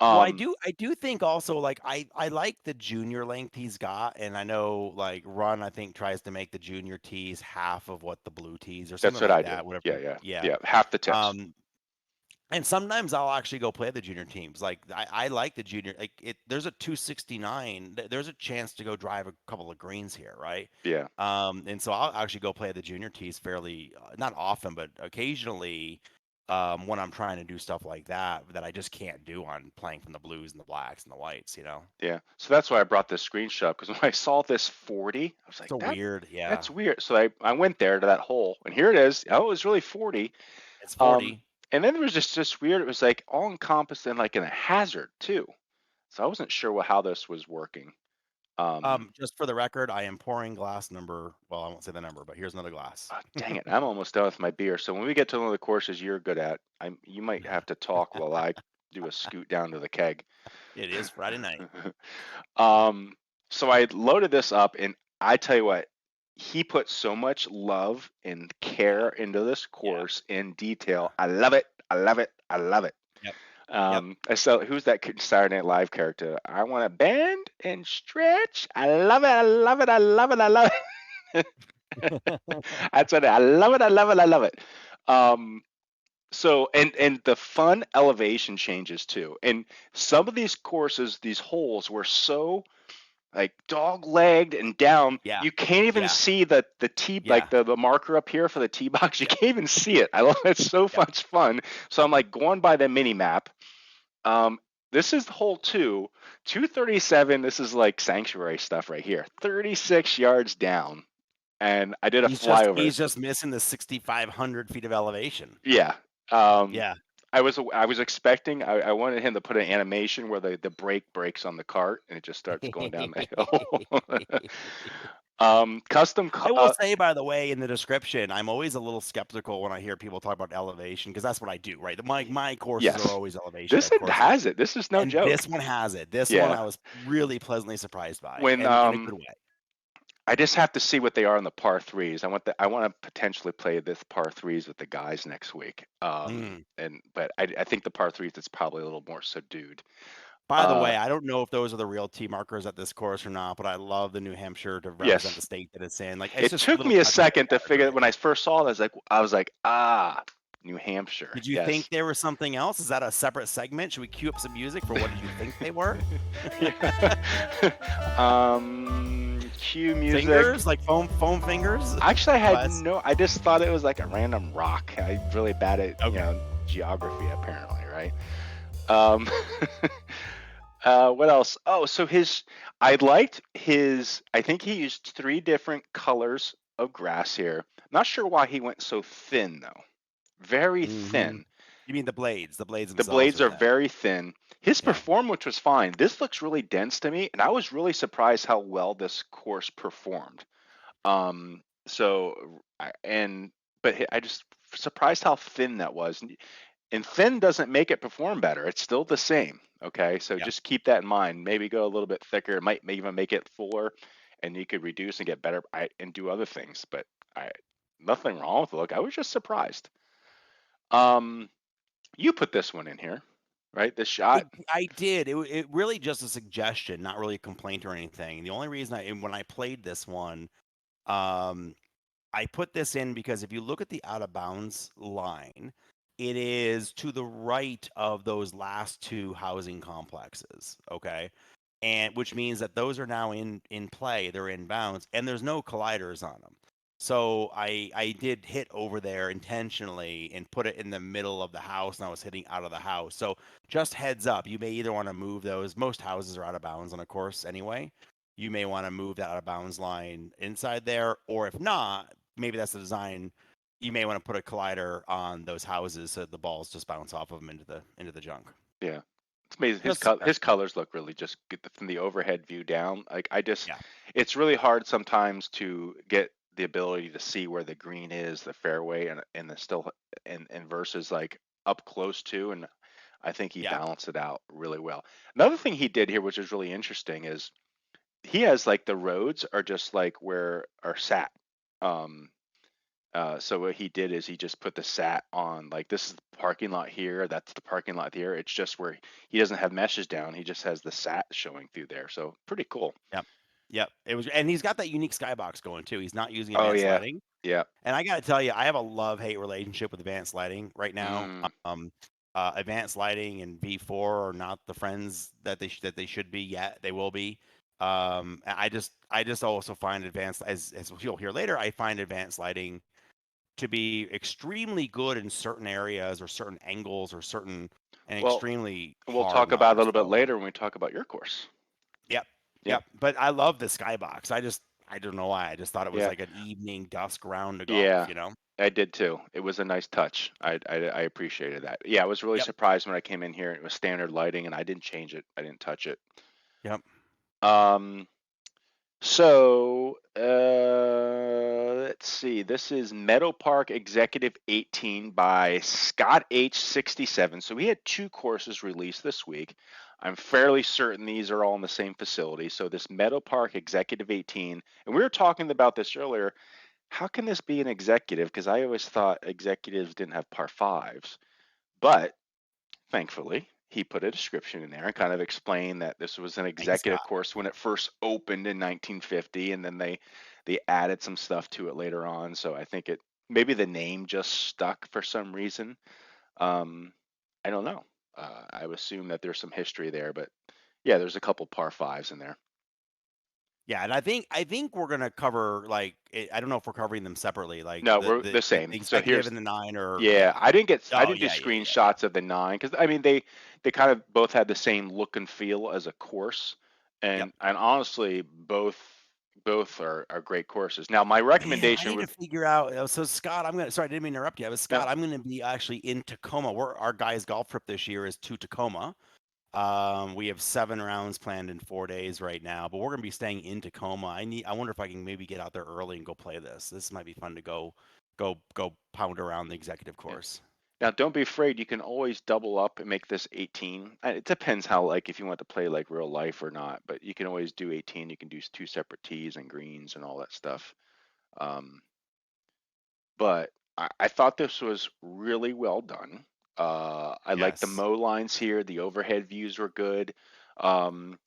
Well, Um, I do think also like I like the junior length he's got, and I know like Run I think tries to make the junior tees half of what the blue tees or that's something what like I do. that. Yeah, Whatever. yeah, Yeah. yeah. Half the tips. Um, and sometimes I'll actually go play the junior teams. Like I like the junior. Like it, there's a 269. There's a chance to go drive a couple of greens here, right? Yeah, And so I'll actually go play the junior tees fairly, not often, but occasionally, when I'm trying to do stuff like that that I just can't do on playing from the blues and the blacks and the whites. You know, yeah. So that's why I brought this screenshot because when I saw this 40, I was like, so weird. Yeah, that's weird. So I went there to that hole, and here it is. Oh, it was really 40. it's Um, 40. and then there was just weird. It was like all encompassing, like in a hazard too. So I wasn't sure how this was working. Um, Just for the record, I am pouring glass number. Well, I won't say the number, but here's another glass. Dang it, I'm almost done with my beer. So when we get to one of the courses you're good at, you might have to talk while I do a scoot down to the keg. It is Friday night. um, so I loaded this up, and I tell you what, he put so much love and Yeah, care into this yeah, course in yeah. detail. I love it. I love it. I love it. Yep, yep. I saw who's that Saturday Night Live character? I want to bend and stretch. I love it. I love it. I love it. I love it. That's what I love it. I love it. I love it. Um, so and the fun elevation changes too. And some of these courses, these holes were so like dog legged and down, Yeah, you can't even yeah, see the tee like yeah. the marker up here for the tee box. You Yep, can't even see it. I love it. It's so yep. much fun. So I'm like going by the mini map. Um, this is hole two, 237. This is like sanctuary stuff right here. 36 yards down, and I did a flyover. He's just missing the 6,500 feet of elevation. Yeah. Um, Yeah. I was expecting I wanted him to put an animation where the brake breaks on the cart and it just starts going down the hill. Custom. I will say, by the way, in the description, I'm always a little skeptical when I hear people talk about elevation because that's what I do, right? My courses are Yes, always elevation this type one courses, has it. This is no and joke. this one has it. This one Yeah. I was really pleasantly surprised by, When and in a good way. I just have to see what they are in the par threes. I want to potentially play this par threes with the guys next week. Mm. But I think the par threes it's probably a little more subdued. By the Uh, way, I don't know if those are the real tee markers at this course or not, but I love the New Hampshire to represent yes. the state that it's in. Like it's It just took little me a touches that second to matter, figure it right? when I first saw it. I was like, ah, New Hampshire. Did you think Yes. there was something else? Is that a separate segment? Should we cue up some music for what did you think they were? Yeah. Cue music. Fingers, like foam fingers? Actually, I had Glass. no. I just thought it was like a random rock. I'm really bad at Okay. geography apparently, right? Um, what else? Oh, so his. I liked his. I think he used three different colors of grass here. Not sure why he went so thin though. Very Hmm. thin. You mean the blades? The blades The themselves blades are are thin. very thin. His Yeah. performance was fine. This looks really dense to me, and I was really surprised how well this course performed. So and but I just surprised how thin that was. And thin doesn't make it perform better. It's still the same. Okay, so Yep. just keep that in mind. Maybe go a little bit thicker. It might even make it fuller, and you could reduce and get better and do other things. But I nothing wrong with the look. I was just surprised. Um, you put this one in here, right? This shot. I did. It really just a suggestion, not really a complaint or anything. The only reason and when I played this one, um, I put this in because if you look at the out of bounds line, it is to the right of those last two housing complexes. Okay. And which means that those are now in play, they're in bounds, and there's no colliders on them. So I did hit over there intentionally and put it in the middle of the house, and I was hitting out of the house. So just heads up, you may either want to move those. Most houses are out of bounds on a course anyway. You may want to move that out of bounds line inside there, or if not, maybe that's the design. You may want to put a collider on those houses so the balls just bounce off of them into the junk. Yeah, it's amazing. His Just a his suggestion. colors look really just good from the overhead view down. Like I just, Yeah. it's really hard sometimes to get the ability to see where the green is, the fairway, and the still and versus like up close to. And I think he Yeah. balanced it out really well. Another thing he did here, which is really interesting, is he has like the roads are just like where are sat. Um, so what he did is he just put the sat on like this is the parking lot here, that's the parking lot here. It's just where he doesn't have meshes down. He just has the sat showing through there. So pretty cool. Yep. Yep. It was, and he's got that unique skybox going too. He's not using Oh advanced yeah, lighting. yeah. And I got to tell you, I have a love-hate relationship with advanced lighting right now. Mm. Advanced lighting and V4 are not the friends that they should be yet. They will be. I just also find advanced as you'll hear later, I find advanced lighting to be extremely good in certain areas or certain angles or certain and Well, extremely we'll hard talk about it a not. little bit So later when we talk about your course. yep, Yep. yep. But I love the skybox. I don't know why. I just thought it was Yeah. like an evening dusk round to golf. Yeah. You know. I did too. It was a nice touch. I appreciated that. Yeah, I was really Yep. surprised when I came in here. It was standard lighting, and I didn't change it. I didn't touch it. Yep. Um, So, let's see. This is Meadow Park Executive 18 by Scott H67. So we had two courses released this week. I'm fairly certain these are all in the same facility. So this Meadow Park Executive 18, and we were talking about this earlier. How can this be an executive? Because I always thought executives didn't have par fives, but thankfully, he put a description in there and kind of explained that this was an Thanks, executive Scott. course when it first opened in 1950, and then they added some stuff to it later on. So I think it maybe the name just stuck for some reason. Um, I don't know. I would assume that there's some history there, but yeah, there's a couple par fives in there. Yeah, and I think we're gonna cover like I don't know if we're covering them separately, like No, we're the the same. So executive here's and the nine or yeah, yeah. I Oh didn't do yeah, yeah, yeah, yeah. screenshots of the nine because I mean they kind of both had the same look and feel as a course, Yep. and honestly both are great courses. Now my Man, I recommendation need to would figure out. So Scott, I'm gonna. Sorry, I didn't mean to interrupt you. But no Scott, I'm gonna be actually in Tacoma. Our guys' golf trip this year is to Tacoma. We have 7 rounds planned in 4 days right now, but we're gonna be staying in Tacoma. I wonder if I can maybe get out there early and go play this. This might be fun to go pound around the executive yeah. course. Now don't be afraid. You can always double up and make this 18. It depends how like if you want to play like real life or not, but you can always do 18. You can do two separate tees and greens and all that stuff. Um, but I thought this was really well done. I like the Yes. mow lines here. The overhead views were good. Um,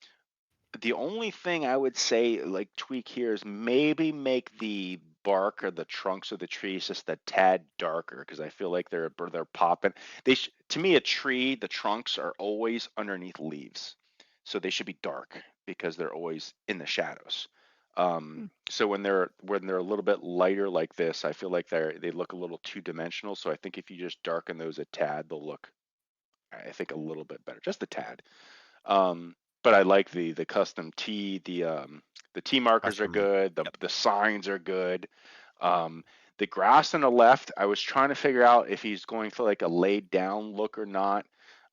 the only thing I would say, like tweak here, is maybe make the bark or the trunks of the trees just a tad darker because I feel like they're popping. To me, a tree, the trunks are always underneath leaves, so they should be dark because they're always in the shadows. Hmm. So when they're a little bit lighter like this, I feel like they look a little two dimensional. So I think if you just darken those a tad, they'll look, I think, a little bit better, just a tad. But I like the custom tee. The tee markers are Custom. good. The Yep. the signs are good. Um, the grass on the left, I was trying to figure out if he's going for like a laid down look or not.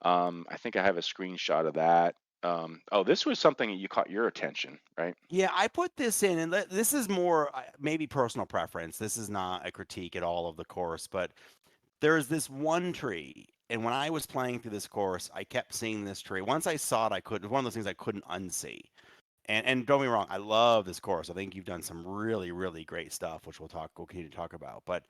I think I have a screenshot of that. Oh, this was something that you caught your attention, right? Yeah, I put this in, and this is more maybe personal preference. This is not a critique at all of the course, but there's this one tree, and when I was playing through this course, I kept seeing this tree. Once I saw it, I couldn't. One of those things I couldn't unsee. And don't be wrong, I love this course. I think you've done some really, really great stuff, which we'll continue to talk about. But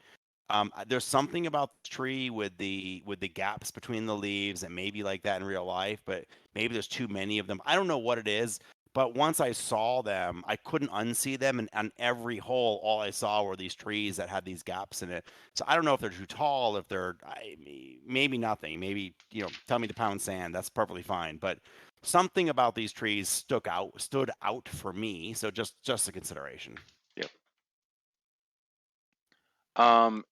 there's something about the tree with the gaps between the leaves that may be like that in real life, but maybe there's too many of them. I don't know what it is, but once I saw them, I couldn't unsee them, and on every hole, all I saw were these trees that had these gaps in it. So I don't know if they're too tall, if they're maybe nothing. Maybe tell me to pound sand. That's perfectly fine. But something about these trees stood out for me. So just a consideration. Yep. Um,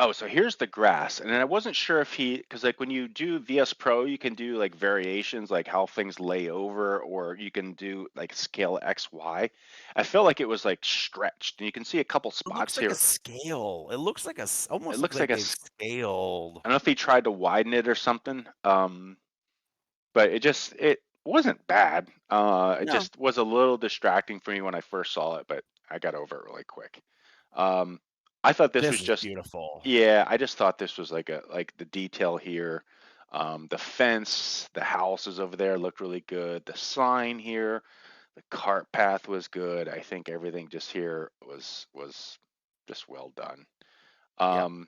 Oh, so here's the grass, and I wasn't sure if because like when you do VS Pro, you can do like variations, like how things lay over, or you can do like scale X, Y. I felt like it was like stretched, and you can see a couple It looks spots like a here. scale. It looks like It almost looks looks like like they've scaled. I don't know if he tried to widen it or something, but it wasn't bad. It No, just was a little distracting for me when I first saw it, but I got over it really quick. Um, I thought this this was is just beautiful. Yeah, I just thought this was like the detail here. The fence, the houses over there looked really good. The sign here, the cart path was good. I think everything just here was just well done. Yep, Um,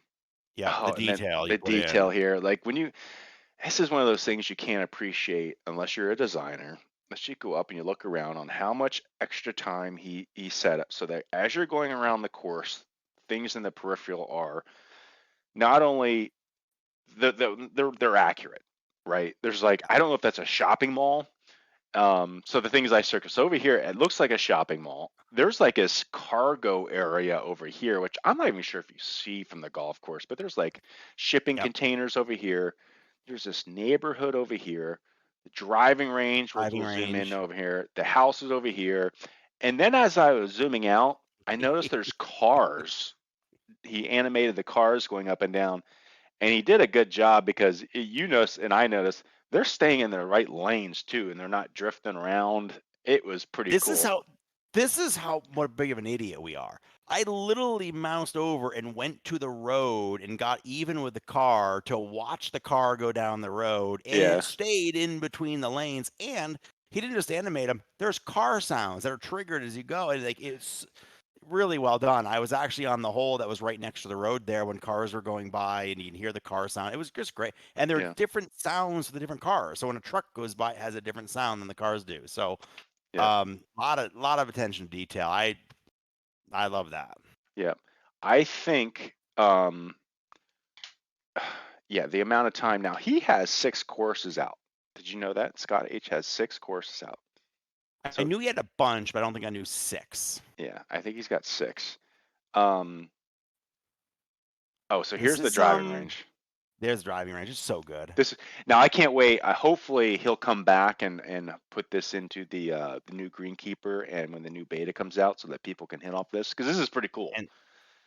yep. The oh, and then detail you the put detail in. here, like this is one of those things you can't appreciate unless you're a designer. Unless you go up and you look around on how much extra time he set up so that as you're going around the course, things in the peripheral are not only they're accurate, right? There's like I don't know if that's a shopping mall. So the things I circus over here, it looks like a shopping mall. There's like this cargo area over here, which I'm not even sure if you see from the golf course, but there's like shipping Yep. containers over here. There's this neighborhood over here, the driving range, which Driving we'll zoom in range. over here, the houses over here. And then as I was zooming out, I noticed there's cars. He animated the cars going up and down, and he did a good job because you notice and I noticed they're staying in the right lanes too, and they're not drifting around. It was pretty This is cool. how this is how what big of an idiot we are. I literally moused over and went to the road and got even with the car to watch the car go down the road, and it Yeah, stayed in between the lanes. And he didn't just animate them. There's car sounds that are triggered as you go, and like it's really well done. I was actually on the hole that was right next to the road there when cars were going by, and you can hear the car sound. It was just great, and there are yeah, different sounds for the different cars. So when a truck goes by, it has a different sound than the cars do. So yeah, lot of attention to detail. I love that. yeah. I think yeah, the amount of time now he has 6 courses out. Did you know that Scott H has 6 courses out? I So knew he had a bunch, but I don't think I knew six. yeah, I think he's got 6. Um, oh, so This here's the is driving range. there's driving range. It's so good. This now I can't wait. Hopefully he'll come back and put this into the new Greenkeeper and when the new beta comes out, so that people can hit off this because this is pretty cool.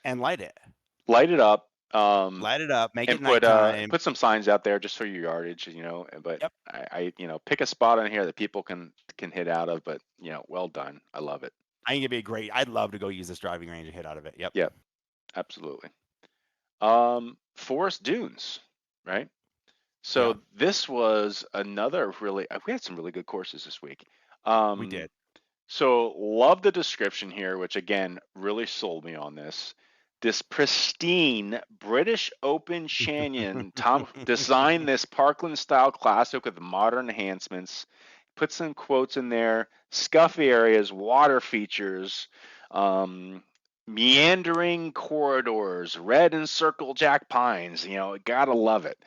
And light it. Light it up, Light it up, make and it nighttime. put some signs out there just for your yardage, But Yep. I pick a spot on here that people can hit out of. But well done. I love it. I think it'd be great. I'd love to go use this driving range and hit out of it. Yep. Yep, absolutely. Forest Dunes, right? Yeah, So this was another really. We had some really good courses this week. we did. So love the description here, which again really sold me on this. This pristine British Open Canyon. Tom designed this Parkland style classic with modern enhancements. Put some quotes in there. Scuffy areas, water features, um, meandering corridors, red and circle jack pines. Gotta love it.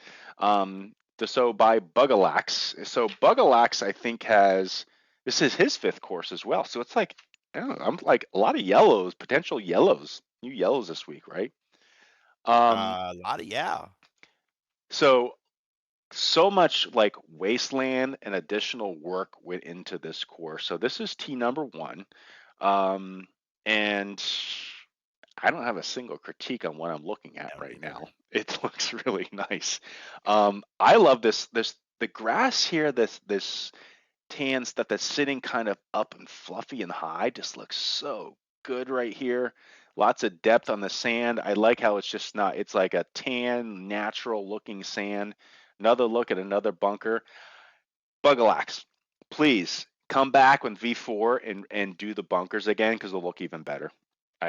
So by Bugalax. So Bugalax, I think, has this is his 5th course as well. So it's like, I don't know, I'm like a lot of yellows, potential yellows, new yellows this week, right? Um, A lot of yeah. so so much like wasteland and additional work went into this course. So this is T number 1. Um, and I don't have a single critique on what I'm looking at I don't right either. now. It looks really nice. I love this the grass here, this tan stuff that's sitting kind of up and fluffy and high just looks so good right here. Lots of depth on the sand. I like how it's just not, it's like a tan, natural looking sand. Another look at another bunker. Bugalax, please come back with V4 and do the bunkers again because they'll look even better.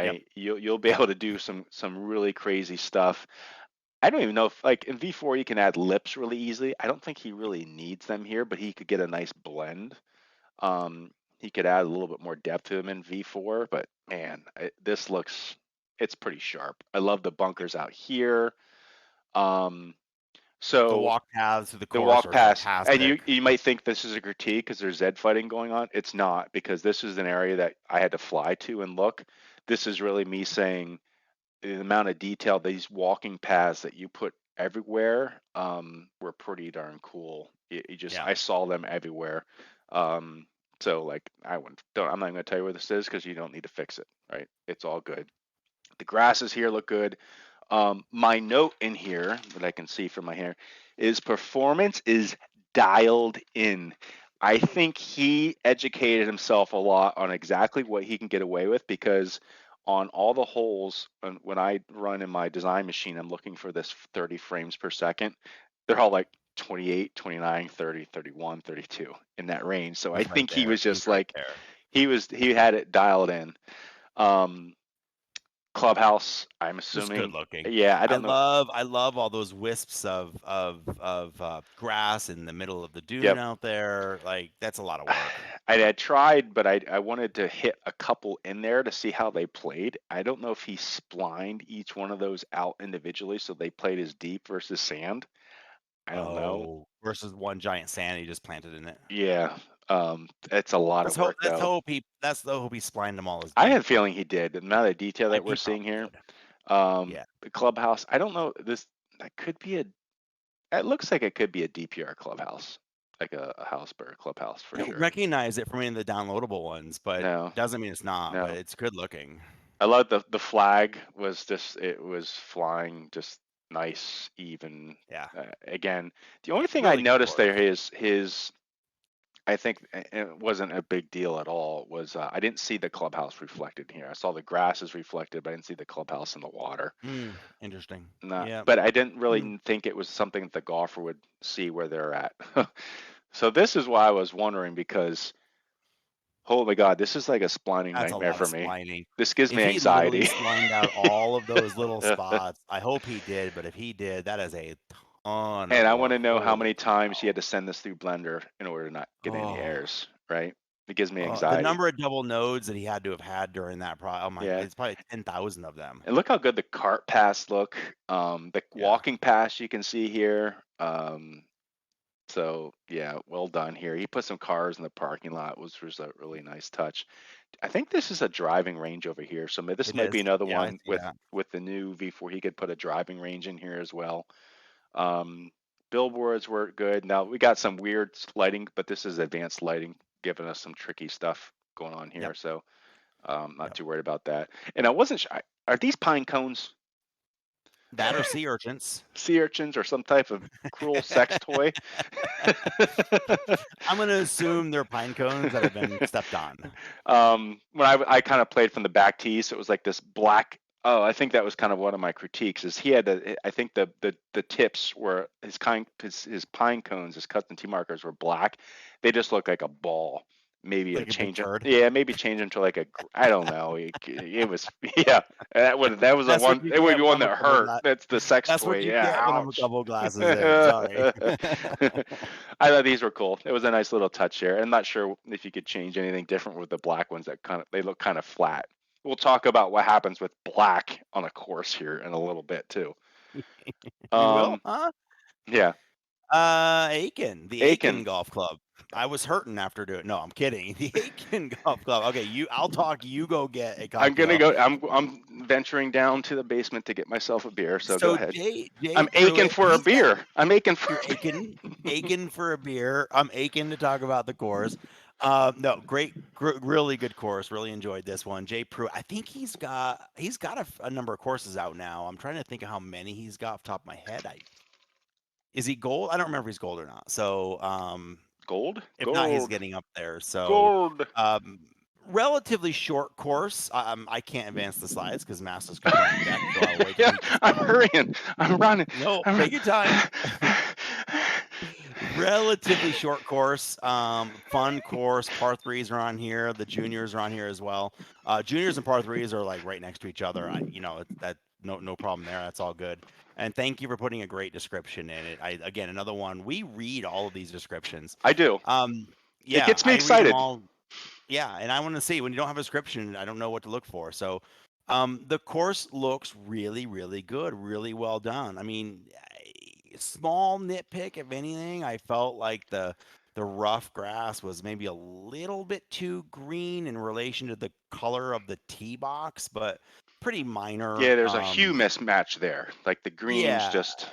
Yep. You'll be able to do some really crazy stuff. I don't even know if like in V4 you can add lips really easily. I don't think he really needs them here, but he could get a nice blend. Um, he could add a little bit more depth to him in V4, but man, it's pretty sharp. I love the bunkers out here. Um, The so walk paths through the the course walk are pass, and fantastic. you might think this is a critique because there's Zed fighting going on. It's not because this is an area that I had to fly to and look. This is really me saying the amount of detail these walking paths that you put everywhere were pretty darn cool. You just Yeah. I saw them everywhere. Um, so like I'm not even gonna tell you where this is because you don't need to fix it, right? It's all good. The grasses here look good. My note in here that I can see from my hair is performance is dialed in. I think he educated himself a lot on exactly what he can get away with because on all the holes, when I run in my design machine, I'm looking for this 30 frames per second. They're all like 28, 29, 30, 31, 32 in that range. So I He's right think he there. was He's just right like there. he had it dialed in. Um, Clubhouse, I'm Just good assuming. looking. Yeah, I I don't know. love I love all those wisps of grass in the middle of the dune Yep. out there. Like that's a lot of work. I had tried, but I wanted to hit a couple in there to see how they played. I don't know if he splined each one of those out individually, so they played as deep versus sand. I don't know. Oh, versus one giant sand he just planted in it. Yeah, it's a lot of work though. Let's hope he splined them all as I deep. have a feeling he did. The amount of detail that we're He seeing probably here. did. Yeah. The clubhouse. I don't know. That could be a. It looks like it could be a DPR clubhouse, like a house or a clubhouse I for don't sure. recognize it from any of the downloadable ones, but No, doesn't mean it's not, but no. it's good looking. I love the flag was just it was flying just nice even. Yeah. Again, the only thing I Really good noticed course. there is his I think it wasn't a big deal at all was I didn't see the clubhouse reflected here. I saw the grasses reflected, but I didn't see the clubhouse in the water. Interesting. Not, Yeah. but I didn't Hmm. really think it was something that the golfer would see where they're at. So this is why I was wondering because oh my God, this is like a splining That's a nightmare lot of for me. splining. This gives If me he literally anxiety. splined out all of those little spots, I hope he did, but if he did, that is a ton of And I want work. to know how Holy many times he cow. had to send this through Blender in order to not get any Oh, errors, right? It gives me the anxiety. number of double nodes that he had to have had during that oh my, Yeah. it's probably 10,000 of them. And look how good the cart pass look. The Yeah. walking pass you can see here. So yeah, well done here. He put some cars in the parking lot, which was a really nice touch. I think this is a driving range over here. So this It might is. be another Yeah, I one see that. with the new V4. He could put a driving range in here as well. Um, Billboards were good. Now we got some weird lighting, but this is advanced lighting, giving us some tricky stuff going on Yep. here. So not Yep. too worried about that. And I wasn't sure. Are these pine cones That or sea urchins. sea urchins or some type of cruel sex toy? I'm going to assume they're pine cones that have been stepped on. When I kind of played from the back tee, so it was like this black. Oh, I think that was kind of one of my critiques. Is he had I think the tips were his pine cones, his custom tee markers were black. They just look like a ball. Maybe a Like a big change it. turd. Yeah, maybe change them to like a. I don't know. It was yeah. That was a That's what one. you It would get be when one I'm a that couple hurt. gla That's the sex That's toy. what you Yeah, get when I'm a ouch. couple glasses in. Sorry. I thought these were cool. It was a nice little touch here. I'm not sure if you could change anything different with the black ones that they look kind of flat. We'll talk about what happens with black on a course here in a little bit too. You will? Um, Huh? yeah, Aiken, the Aiken Aiken. Golf Club. I was hurting after doing. No, I'm kidding. The Aiken Golf Club. Okay, I'll talk. You go get a I'm gonna cocktail. go. I'm venturing down to the basement to get myself a beer. So go So ahead. Jay I'm aching Pruitt, for a he's got beer. I'm aching for. you're aching for a beer. I'm aching to talk about the course. No, really good course. Really enjoyed this one. Jay Pruitt. I think he's got a number of courses out now. I'm trying to think of how many he's got off the top of my head. Is he gold? I don't remember if he's gold or not. So Gold, if not, he's gold, getting up there. So gold. um, relatively short course. I can't advance the slides because Master's going to be on deck. So I'll wait till Yeah, he gets I'm going. hurrying. I'm running. No, I'm take your time. relatively short course, fun course. Par threes are on here. The juniors are on here as well. Juniors and par threes are like right next to each other. That no problem there. That's all good. And thank you for putting a great description in it. Again, another one. We read all of these descriptions. I do. Um, It yeah, gets me I read them excited. all. Yeah, and I want to see when you don't have a description, I don't know what to look for. So, the course looks really, really good, really well done. I mean, small nitpick, if anything, I felt like the rough grass was maybe a little bit too green in relation to the color of the tee box, but pretty minor. Yeah, there's a hue mismatch there. Like the greens Yeah, just,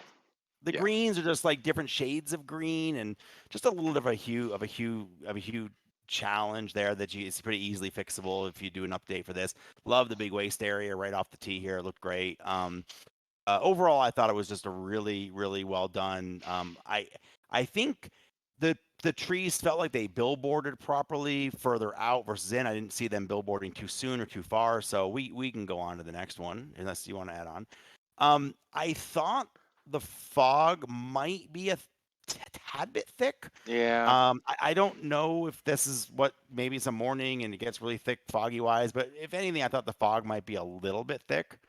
the yeah. greens are just like different shades of green and just a little bit of a hue challenge there that it's pretty easily fixable if you do an update for this. Love the big waist area right off the tee here. It looked great. Overall, I thought it was just a really, really well done. I think the trees felt like they billboarded properly further out versus in. I didn't see them billboarding too soon or too far. So we can go on to the next one unless you want to add on. I thought the fog might be a tad bit thick. Yeah. I don't know if this is what maybe it's a morning and it gets really thick foggy wise, but if anything, I thought the fog might be a little bit thick.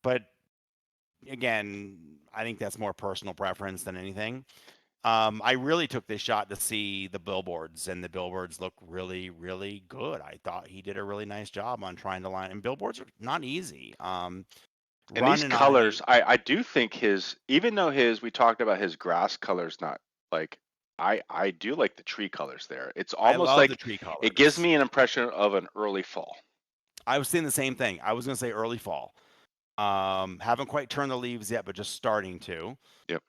But again, I think that's more personal preference than anything. I really took this shot to see the billboards, and the billboards look really, really good. I thought he did a really nice job on trying to line, and billboards are not easy. And these Run and I colors, I do think his, even though we talked about his grass colors, not like, I do like the tree colors there. It's I almost love the like tree it gives colors. me an impression of an early fall. I was saying the same thing. I was going to say early fall. Haven't quite turned the leaves yet, but just starting to. Yep.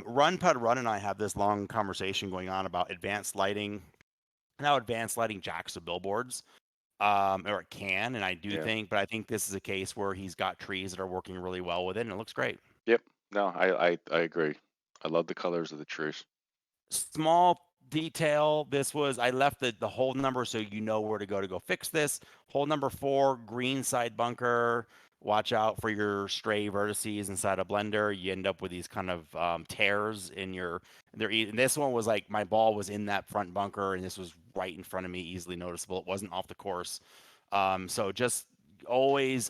Run Pud Run and I have this long conversation going on about advanced lighting and how advanced lighting jacks the billboards. Or it can, and I do Yeah. think, but I think this is a case where he's got trees that are working really well with it, and it looks great. Yep. No, I agree. I love the colors of the trees. Small detail. This was I left the hole number so you know where to go fix this. Hole number 4, green side bunker. Watch out for your stray vertices inside a blender. You end up with these kind of tears in your. And this one was like my ball was in that front bunker, and this was right in front of me, easily noticeable. It wasn't off the course. So just always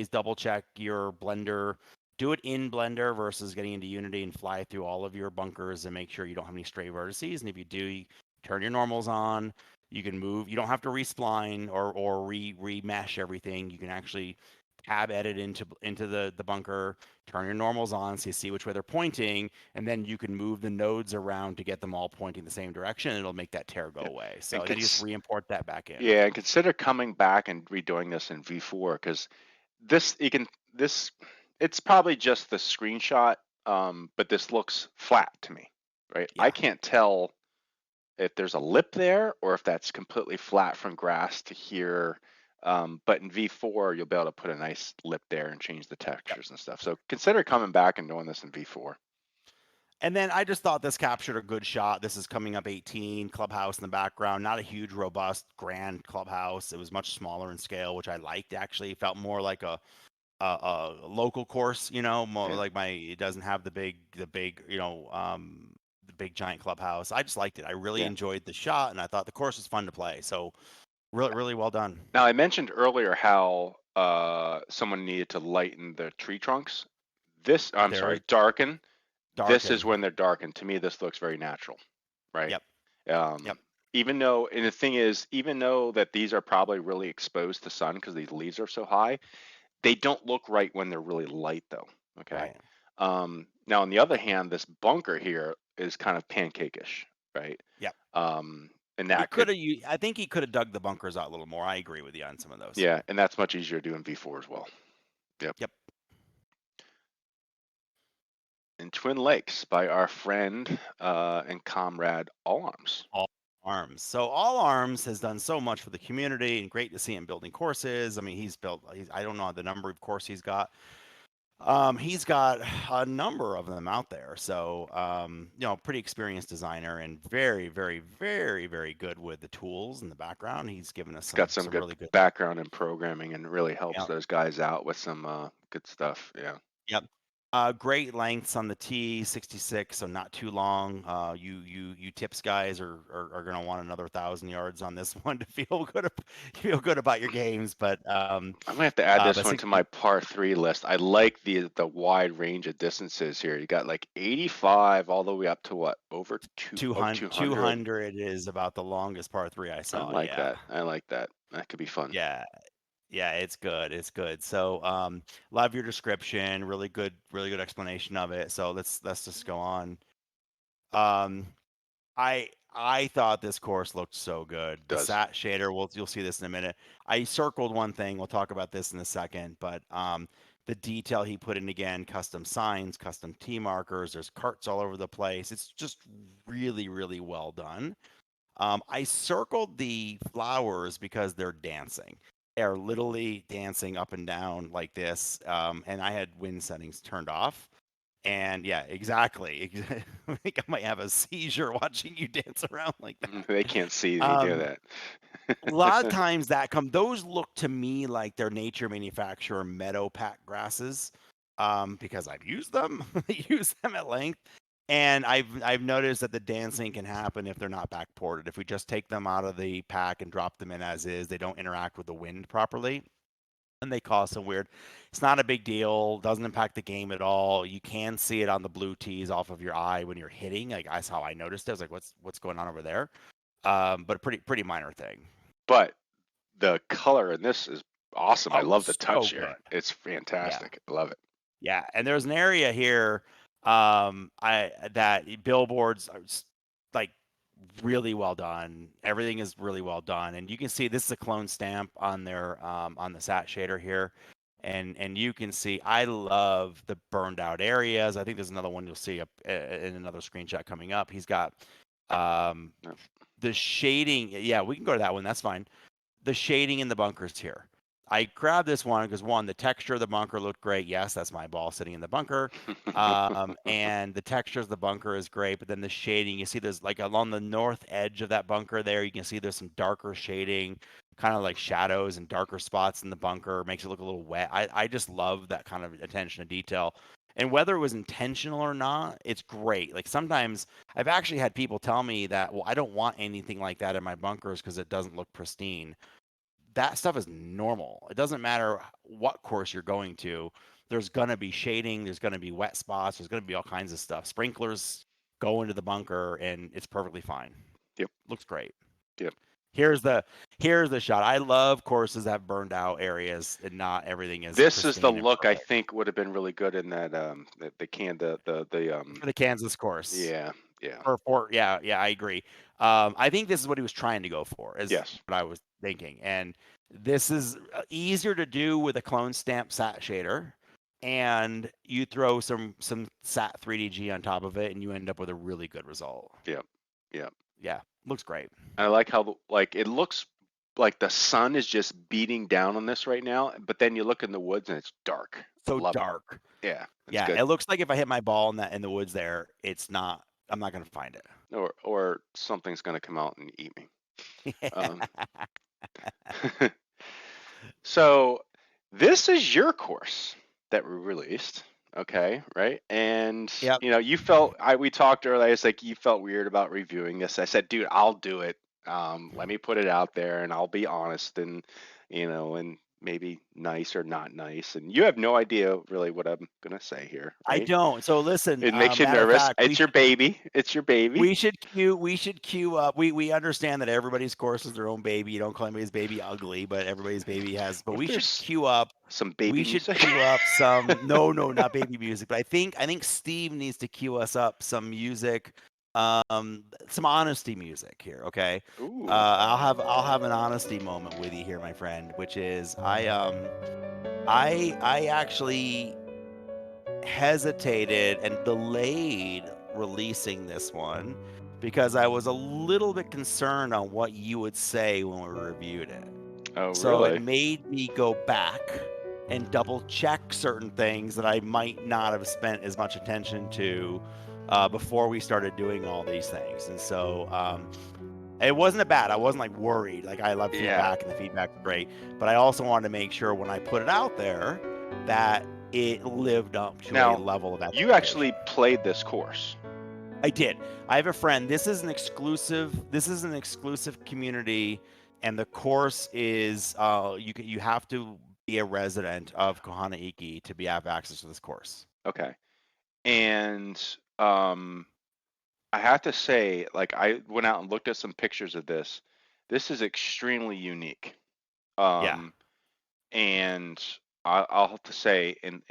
double check your blender. Do it in Blender versus getting into Unity and fly through all of your bunkers and make sure you don't have any stray vertices. And if you do, you turn your normals on. You can move. You don't have to respline or remesh everything. You can actually tab edit into the bunker, turn your normals on so you see which way they're pointing, and then you can move the nodes around to get them all pointing the same direction. And it'll make that tear go Yeah. away. And So then you just re-import that back in. yeah, and consider coming back and redoing this in V4 because this you can this it's probably just the screenshot, but this looks flat to me, right? I Yeah. can't tell if there's a lip there or if that's completely flat from grass to here. But in V4, you'll be able to put a nice lip there and change the Yep. textures and stuff. So consider coming back and doing this in V4. And then I just thought this captured a good shot. This is coming up 18, clubhouse in the background, not a huge, robust, grand clubhouse. It was much smaller in scale, which I liked actually. It felt more like a local course, more Yeah, like it doesn't have the big, the big giant clubhouse. I just liked it. I really yeah. enjoyed the shot, and I thought the course was fun to play. So really, really well done. Now I mentioned earlier how someone needed to lighten the tree trunks. I'm sorry, Very darken. This is darken. when they're darkened. To me, this looks very natural, right? Yep. Yep. Even though, and the thing is, even though that these are probably really exposed to sun because these leaves are so high, they don't look right when they're really light, though. Okay. Right. Now, on the other hand, this bunker here is kind of pancakeish, right? Yep. And He that could could, have. I think he could have dug the bunkers out a little more. I agree with you on some of those. yeah, and that's much easier to do in V4 as well. Yep. Yep. In Twin Lakes by our friend and comrade All Arms. All Arms. So All Arms has done so much for the community, and great to see him building courses. I mean, I don't know the number of courses he's got. He's got a number of them out there. So, pretty experienced designer and very, very, very, very good with the tools in the background. He's given us It's got some some good really good. background in programming and really helps Yeah. those guys out with some good stuff. Yeah. Yep. Great lengths on the tee, 66, so not too long. You tips guys are gonna want another 1,000 yards on this one to feel good about your games. But I'm gonna have to add this but one to 60, my par three list. I like the wide range of distances here. You got like 85 all the way up to what? Over 200, 200. 200 is about the longest par three I I saw. like Yeah, that. I like that. That could be fun. yeah, yeah. It's good. It's good. So love your description. Really good explanation of it. So let's just go on. Um, I thought this course looked so good. The Does. sat shader, you'll see this in a minute. I circled one thing. We'll talk about this in a second, but the detail he put in again, custom signs, custom tee markers. There's carts all over the place. It's just really well done. I circled the flowers because they're dancing. They're literally dancing up and down like this. And I had wind settings turned off. And yeah, exactly. I think I might have a seizure watching you dance around like They that. can't see me do Um, that. a lot of times those look to me like they're nature manufacturer meadow pack grasses, because I've used them, use them at length, and I've noticed that the dancing can happen if they're not backported. If we just take them out of the pack and drop them in as is, they don't interact with the wind properly and they cause some weird. It's not a big deal. Doesn't impact the game at all. You can see it on the blue tees off of your eye when you're hitting. Like that's how I noticed it. I was like, what's going on over there? But a pretty minor thing. But the color in this is awesome. I Oh, love the so touch here. good. It's Yeah, fantastic. I love it. yeah. And there's an area here, I that billboards are like really well done. Everything is really well done, and you can see this is a clone stamp on their on the sat shader here, and you can see I love the burned out areas. I think there's another one you'll see up in another screenshot coming up. He's got um No. the shading. Yeah, we can go to that one. That's fine. The shading in the bunkers here. I grabbed this one because one, the texture of the bunker looked great. Yes, that's my ball sitting in the bunker. And the texture of the bunker is great, but then the shading, you see there's like along the north edge of that bunker there, you can see there's some darker shading, kind of like shadows and darker spots in the bunker, makes it look a little wet. I just love that kind of attention to detail. And whether it was intentional or not, it's great. Like sometimes I've actually had people tell me that, well, I don't want anything like that in my bunkers because it doesn't look pristine. That stuff is normal. It doesn't matter what course you're going to. There's going to be shading, there's going to be wet spots, there's going to be all kinds of stuff. Sprinklers go into the bunker and it's perfectly fine. Yep. Looks great. Yep. Here's the shot. I love courses that have burned out areas and not everything is This is the pristine and look I perfect. think would have been really good in that the can the For the Kansas course. yeah, yeah. Yeah, I agree. I think this is what he was trying to go for, is Yes. what I was thinking. And this is easier to do with a clone stamp sat shader, and you throw some sat 3DG on top of it, and you end up with a really good result. Yep. Yep. Yeah, looks great. I like how like it looks like the sun is just beating down on this right now, but then you look in the woods and it's dark. I So love it. dark. Yeah, it's Yeah, good. it looks like if I hit my ball in the woods there, I'm not gonna find Or something's gonna come out and eat me. it. Um, so this is your course that we released, okay, right? And Yep. you felt we talked earlier. It's like you felt weird about reviewing this. I said, dude, I'll do it. Let me put it out there, and I'll be honest, and and maybe nice or not nice. And you have no idea really what I'm gonna say here, I right? don't. So listen, It makes you matter of nervous. fact, It's your baby. It's your baby. we should queue up. We understand that everybody's course is their own baby. You don't call anybody's baby ugly, but everybody's baby has. But What if we should there's queue up. some We baby should music? queue up some. No, not baby music. But I think Steve needs to queue us up some music, some honesty music here. Okay. Ooh. I'll have an honesty moment with you here, my friend, which is I actually hesitated and delayed releasing this one because I was a little bit concerned on what you would say when we reviewed it. Oh, So it really? made me go back and double check certain things that I might not have spent as much attention to before we started doing all these things. And so it wasn't bad. I wasn't like worried. Like I love Yeah. feedback and the feedback's great. But I also wanted to make sure when I put it out there that it lived up to a Now, level of you expectation. actually played this course. I did. I have a friend. This is an exclusive community, and the course is you have to be a resident of Kohanaiki to have access to this course. Okay. And I have to say, like, I went out and looked at some pictures of this. This is extremely unique. Yeah. And I'll have to say, in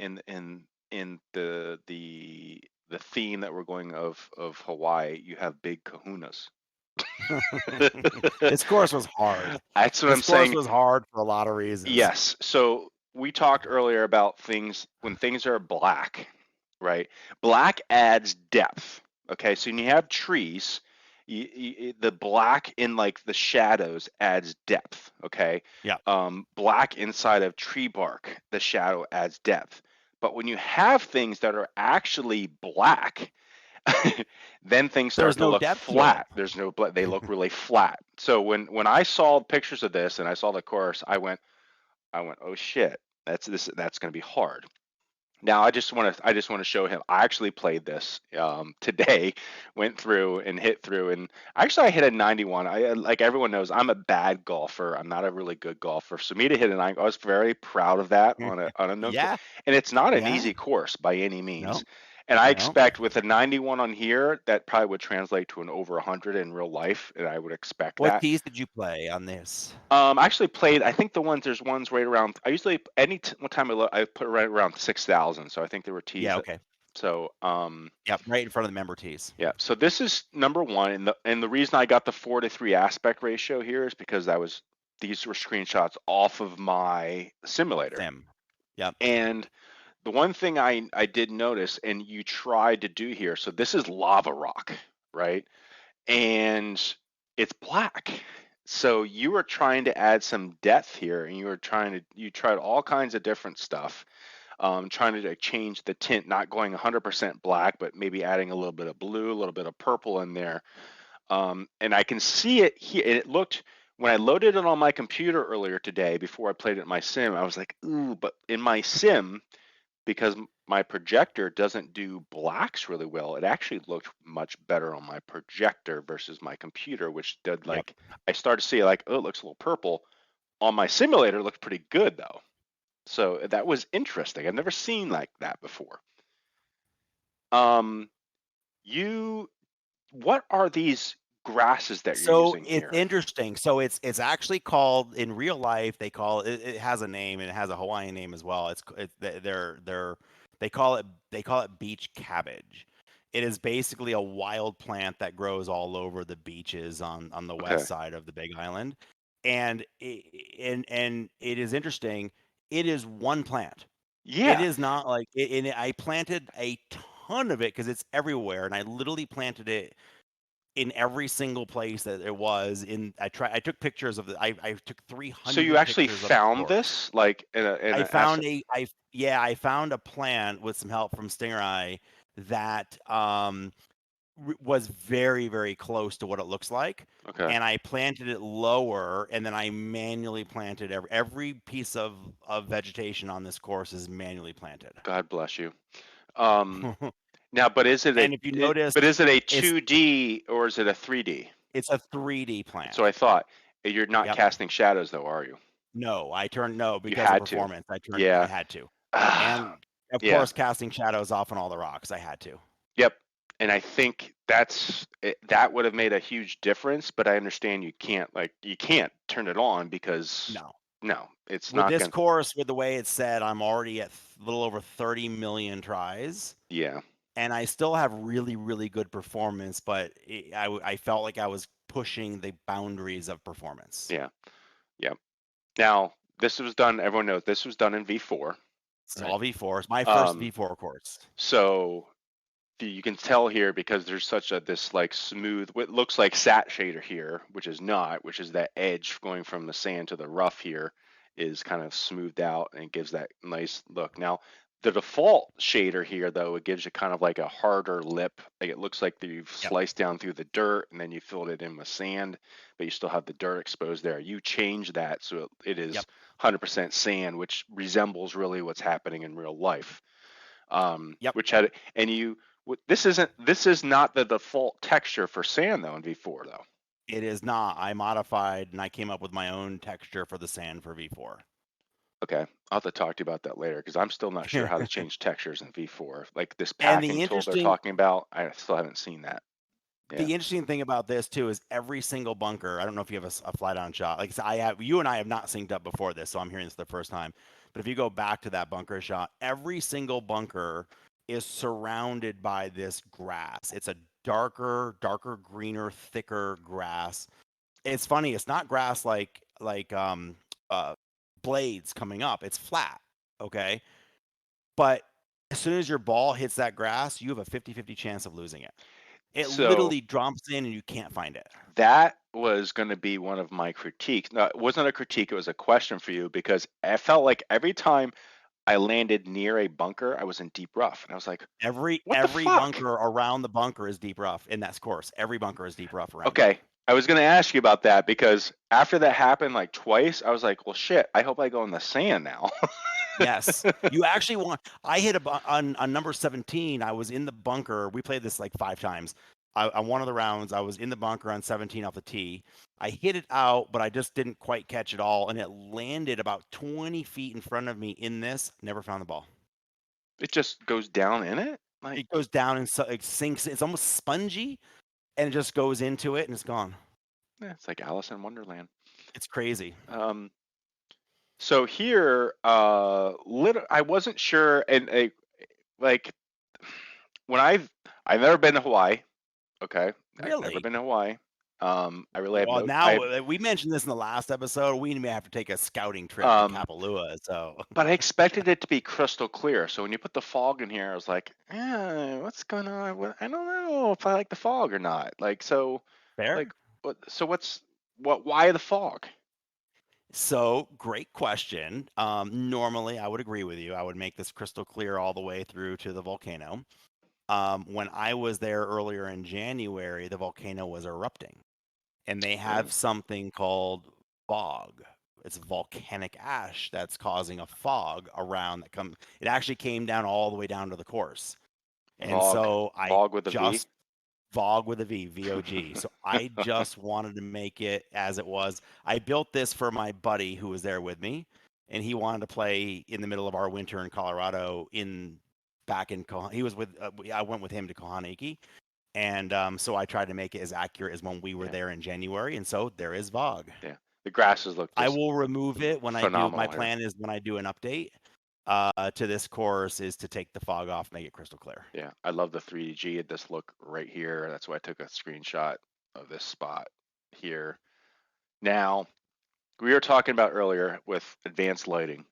the theme that we're going of Hawaii, you have big kahunas. This course was hard. That's what I'm This course saying. was hard for a lot of reasons. Yes. So we talked earlier about things when things are black, right? Black adds depth. Okay. So when you have trees, the black in like the shadows adds depth. Okay. Yeah. Black inside of tree bark, the shadow adds depth. But when you have things that are actually black, then things start There's to no look depth to it. flat. There's no, they look really flat. So when I saw pictures of this and I saw the course, I went, oh shit, that's going to be hard. Now I just want to show him. I actually played this today, went through and hit through, and actually I hit a 91. I like everyone knows I'm a bad golfer. I'm not a really good golfer. So me to hit a 9, I was very proud of that on a no, Yeah. and it's not an Yeah. easy course by any No. means. And I No. expect with a 91 on here, that probably would translate to an over 100 in real life, and I would expect What that. keys did you play on this? I actually played. I think there's ones right around. I usually one time I put right around 6,000. So I think there were tees Yeah. that. Okay. So Yep. Right in front of the member tees. yeah. So this is number one, and the reason I got the 4:3 aspect ratio here is because these were screenshots off of my simulator, Sim. Yep. and the one thing I did notice, and you tried to do here. So this is lava rock, right? And it's black. So you were trying to add some depth here, and you tried all kinds of different stuff, trying to like, change the tint, not going 100% black, but maybe adding a little bit of blue, a little bit of purple in there. And I can see it here, and it looked when I loaded it on my computer earlier today before I played it in my sim, I was like, ooh, but in my sim, because my projector doesn't do blacks really well, it actually looked much better on my projector versus my computer, which did Yep. like I started to see like, oh, it looks a little purple. On my simulator, it looked pretty good though. So that was interesting. I've never seen like that before. Um, you, what are these grasses that you're So using it's here? interesting. So it's actually called in real life. They call it. It has a name and it has a Hawaiian name as well. They call it beach cabbage. It is basically a wild plant that grows all over the beaches on the Okay. west side of the Big Island, and it is interesting. It is one plant. It Yeah. is not like and I planted a ton of it because it's everywhere, and I literally planted it in every single place that it was in. I took pictures of the I took So you 300 actually pictures of the found course. this like in I a asset? found I found a plant with some help from Stinger Eye that was very close to what it looks like, Okay. and I planted it lower, and then I manually planted every piece of vegetation on this course is manually planted. God bless you. Um, Now, but is it And if you notice, but is it a it's 2D or is it a 3D? it's a 3D So I plant. thought you're not Yep. casting shadows though, are you? No, You because of had to. performance. I Yeah. had to. Ah, And of yeah. course casting shadows off on all the rocks. I had to. Yep. And I think that would have made a huge difference, but I understand you can't turn it on because No. no, it's With not this gonna. course, with the way it's set, I'm already at a little over 30 million tries, Yeah. and I still have really good performance, but I felt like I was pushing the boundaries of performance. Yeah. Yep. Now, this was done, everyone knows this was done in V4, It's right? all V4. It's my first Um, V4 course. so you can tell here because there's such a this like smooth what looks like sat shader here, which is not, which is that edge going from the sand to the rough here is kind of smoothed out and gives that nice look. Now The default shader here, though, it gives you kind of like a harder lip. Like it looks like you've Yep. sliced down through the dirt and then you filled it in with sand, but you still have the dirt exposed there. You change that so it is Yep. 100% sand, which resembles really what's happening in real life. Yep. Which had and you this is not the default texture for sand though in V4 though. It is not. I modified and I came up with my own texture for the sand for V4. Okay, I'll have to talk to you about that later because I'm still not sure how to change textures in V4. Like this And packing tool they're talking about, I still haven't seen that. Yeah. the interesting thing about this too is every single bunker. I don't know if you have a fly down shot. Like I said, you and I have not synced up before this, so I'm hearing this the first time. But if you go back to that bunker shot, every single bunker is surrounded by this grass. It's a darker, greener, thicker grass. It's funny. It's not grass like uh, blades coming up. It's flat. Okay, but as soon as your ball hits that grass, you have a 50-50 chance of losing it. It So literally drops in and you can't find it. that was going to be one of my critiques. No, it wasn't a critique, it was a question for you because I felt like every time I landed near a bunker, I was in deep rough. And I was like, what the Every fuck? bunker around the bunker is deep rough in that course. Every bunker is deep rough around it. Okay. I was going to ask you about that because after that happened like twice, I was like, well, shit, I hope I go in the sand now. Yes, you actually want. I hit on number 17. I was in the bunker. We played this like 5 times. On one of the rounds, I was in the bunker on 17 off the tee. I hit it out, but I just didn't quite catch it all, and it landed about 20 feet in front of me. In this, never found the ball. It just goes down in it? Like, It goes down and it sinks. It's almost spongy, and it just goes into it, and it's gone. yeah, it's like Alice in Wonderland. It's crazy. So here, I wasn't sure, and like when I've never been to Hawaii. Okay, I've never Really? been to Hawaii. I really have Well, no. I now we mentioned this in the last episode. We may have to take a scouting trip to um, Kapalua. So but I expected it to be crystal clear. So when you put the fog in here, I was like, what's going on? I don't know if I like the fog or not. Like so, fair. like what? So what? Why the fog? So great question. Normally, I would agree with you. I would make this crystal clear all the way through to the volcano. When I was there earlier in January, the volcano was erupting, and they have Oh, something called fog. It's volcanic ash that's causing a fog around that come. It actually came down all the way down to the course, and Vogue, so I Vogue with a V. just Vog with a V, VOG. So I just wanted to make it as it was. I built this for my buddy who was there with me, and he wanted to play in the middle of our winter in Colorado. He was with. I went with him to Kohanaiki, and so I tried to make it as accurate as when we were Yeah, there in January. And so there is Vog. yeah. The grasses look I just will remove it when I do. My phenomenal here. plan is when I do an update to this course is to take the fog off, make it crystal clear. Yeah, I love the 3D at this look right here. That's why I took a screenshot of this spot here. Now, we were talking about earlier with advanced lighting.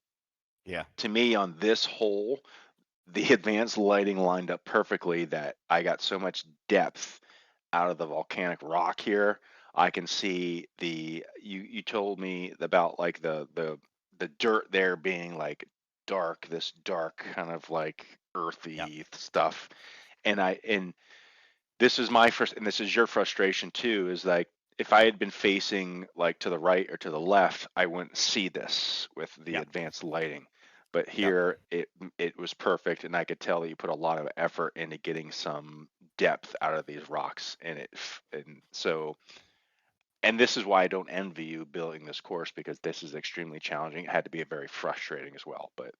Yeah. To me, on this hole, the advanced lighting lined up perfectly that I got so much depth out of the volcanic rock here. I can see you told me about like the dirt there being like dark, this dark kind of like Yep. earthy stuff. And this is my first, and this is your frustration too, is like if I had been facing like to the right or to the left, I wouldn't see this with the Yep. advanced lighting. But Yep. here it was perfect, and I could tell that you put a lot of effort into getting some depth out of these rocks, and so and this is why I don't envy you building this course because this is extremely challenging. It had to be a very frustrating as well, but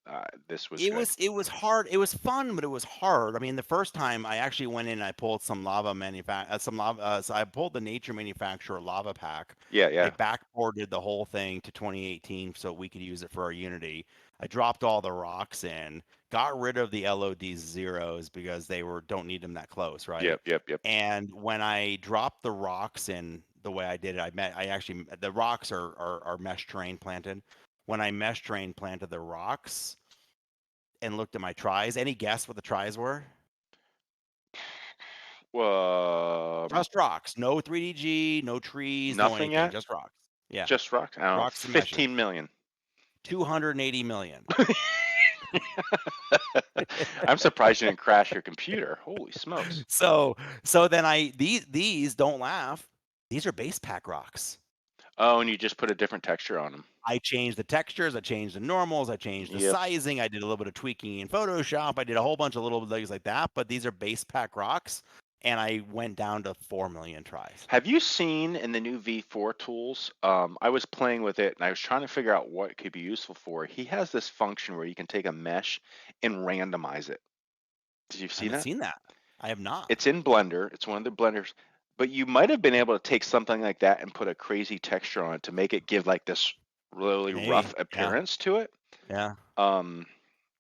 this was good. It was hard. It was fun, but it was hard. I mean, the first time I actually went in and I pulled so I pulled the nature manufacturer lava pack. Yeah, I yeah, backboarded the whole thing to 2018 so we could use it for our Unity. I dropped all the rocks in, got rid of the LOD zeros because they don't need them that close, right? yep, yep, yep. And when I dropped the rocks in the way I did it, the rocks are mesh terrain planted. When I mesh terrain planted the rocks and looked at my tries, any guess what the tries were? Um, Just rocks. No 3DG, no trees, no Nothing anything. yet. Just rocks. Yeah. Just rocks. I don't know. Rocks and meshes. 15 million. 280 million. I'm surprised you didn't crash your computer. Holy smokes. So then these don't laugh. These are base pack rocks. Oh, and you just put a different texture on them. I changed the textures, I changed the normals, I changed the Yep. sizing, I did a little bit of tweaking in Photoshop, I did a whole bunch of little things like that, but these are base pack rocks, and I went down to 4 million tries. Have you seen in the new V4 tools? I was playing with it and I was trying to figure out what it could be useful for. He has this function where you can take a mesh and randomize it. Did you I see haven't that? seen that. I have not. It's in Blender. It's one of the blenders. But you might have been able to take something like that and put a crazy texture on it to make it give like this really Maybe. rough Yeah. appearance to it. Yeah. Um,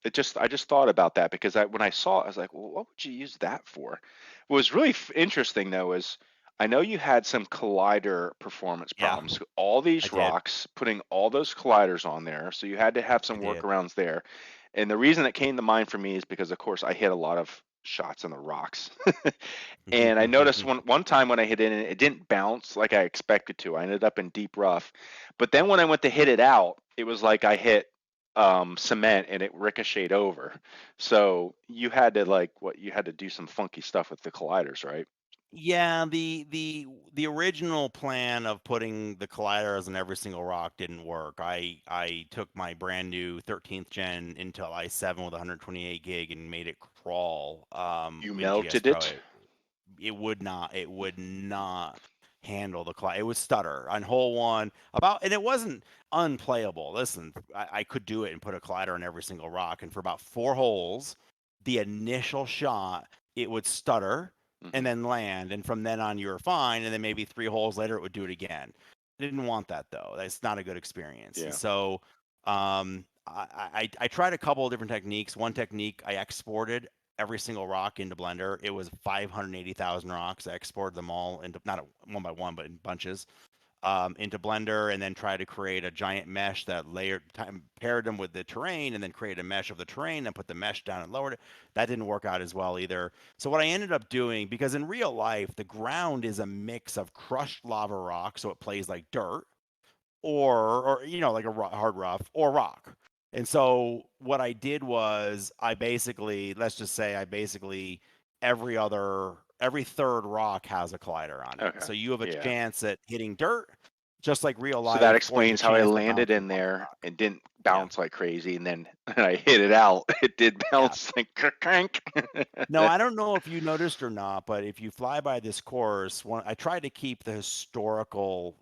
I just thought about that because when I saw it, I was like, well, what would you use that for? What was really interesting though is I know you had some collider performance Yeah. problems. All I these did. rocks, putting all those colliders on there, so you had to have I some did. workarounds there. And the reason it came to mind for me is because, of course, I hit a lot of shots on the rocks. And I noticed one time when I hit it, it didn't bounce like I expected to. I ended up in deep rough. But then when I went to hit it out, it was like I hit cement and it ricocheted over. So you had to you had to do some funky stuff with the colliders, right? Yeah, the original plan of putting the colliders on every single rock didn't work. I took my brand new 13th gen Intel i7 with 128 gig and made it crawl You in melted GSPro. it. It would not handle the collide. It would stutter on hole one about, and it wasn't unplayable. Listen, I could do it and put a collider on every single rock, and for about 4 holes, the initial shot it would stutter and Hmm. then land, and from then on you were fine, and then maybe 3 holes later it would do it again. I didn't want that though. That's not a good experience. And Yeah. so I tried a couple of different techniques. One technique I exported every single rock into Blender. It was 580,000 rocks. I exported them all into not one by one, but in bunches into Blender, and then try to create a giant mesh that paired them with the terrain, and then create a mesh of the terrain, and put the mesh down and lowered it. That didn't work out as well either. So what I ended up doing, because in real life the ground is a mix of crushed lava rock, so it plays like dirt, or like a hard rough or rock. And so what I did was I basically, let's just say every third rock has a collider on it. Okay. So you have a Yeah. chance at hitting dirt just like real So that life, or you have a explains how I chance at landed bouncing in off the there rock. and didn't Yeah. bounce like crazy. And then when I hit it out, it did Yeah. bounce like crank. No, I don't know if you noticed or not, but if you fly by this course, I try to keep the historical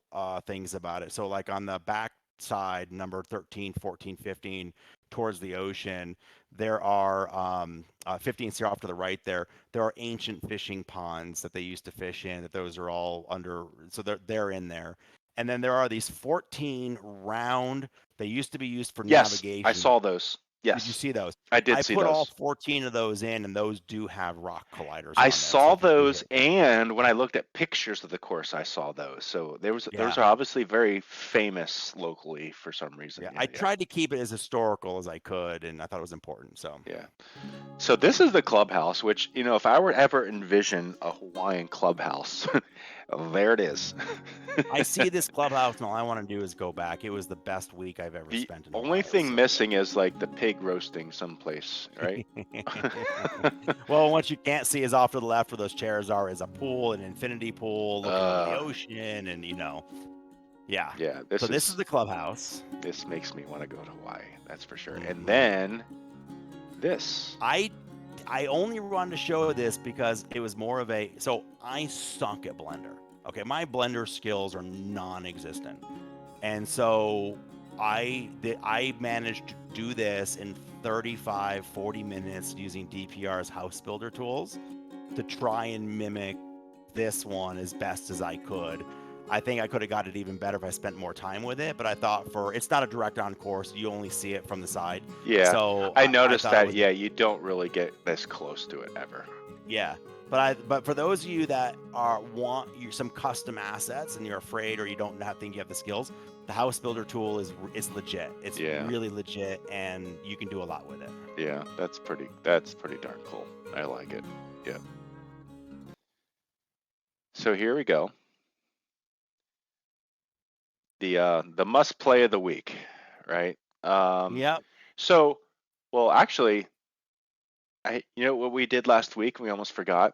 things about it. So like on the back side, number 13, 14, 15, towards the ocean, there are 15 so off to the right there are ancient fishing ponds that they used to fish in, that those are all under, so they're in there. And then there are these 14 round, they used to be used for Yes, I navigation. saw those. Did you Yes, see those? I did I see put all those. 14 of those in, and those do have rock colliders I on there. So saw if you do those, hit one, and when I looked at pictures of the course, I saw those. So those yeah, are obviously very famous locally for some reason. yeah. Yeah, I yeah, tried to keep it as historical as I could, and I thought it was important. So yeah. So this is the clubhouse, which, if I were to ever envision a Hawaiian clubhouse, there it is. I see this clubhouse, and all I want to do is go back. It was the best week I've ever The spent in only Hawaii. thing So. missing is like the pig roasting someplace, right? Well, what you can't see is off to the left where those chairs are is a pool, an infinity pool looking over the uh, ocean, and yeah. yeah, So this is the clubhouse. this makes me want to go to Hawaii, that's for sure. And Hmm. then this. I only wanted to show this because it was more of so I suck at Blender. Okay, my Blender skills are non-existent. And so I managed to do this in 35, 40 minutes using DPR's house builder tools to try and mimic this one as best as I could. I think I could have got it even better if I spent more time with it, but I thought it's not a direct on course. You only see it from the side. Yeah, So I I noticed thought it that. was, Yeah, you don't really get this close to it ever. yeah. But for those of you that want some custom assets and you're afraid or you don't think you have the skills, the house builder tool is legit. It's Yeah, really legit, and you can do a lot with it. yeah, that's pretty darn cool. I like it. Yeah. So here we go. The must play of the week, right? Yep. So Well, actually, you know what we did last week? We almost forgot.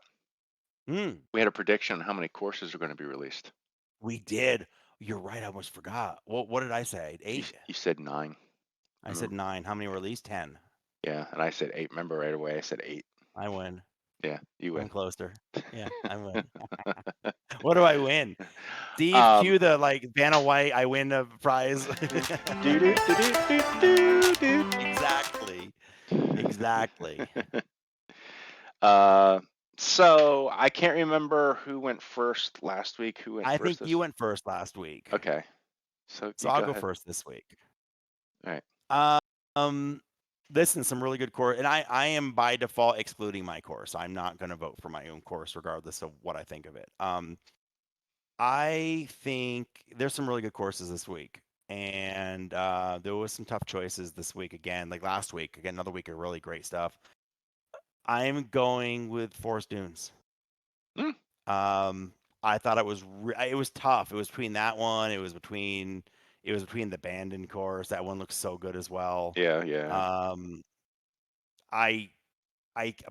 Mm, We had a prediction on how many courses are going to be released. we did. You're right. I almost forgot. What did I say? You 8? you said 9. I said Remember? 9. How many were released? 10. Yeah, and I said 8. Remember right away? I said 8. I win. Yeah, you I'm win. closer. Yeah, I win. What do I win? Steve, um, cue the like Vanna White. I win a prize. do do do do do do Exactly. Exactly. do. Uh, so I can't remember who went first last week. Who went I first think you this? went first last week, Okay, so so you I'll go go ahead. first this week. All right. Um, listen, some really good course, and I am by default excluding my course. I'm not going to vote for my own course, regardless of what I think of it. I think there's some really good courses this week, and there was some tough choices this week again. Like last week, again, another week of really great stuff. I'm going with Forest Dunes. Mm, I thought it was tough. It was between that one. It was between the Bandon course. That one looks so good as well. yeah, yeah. Um, I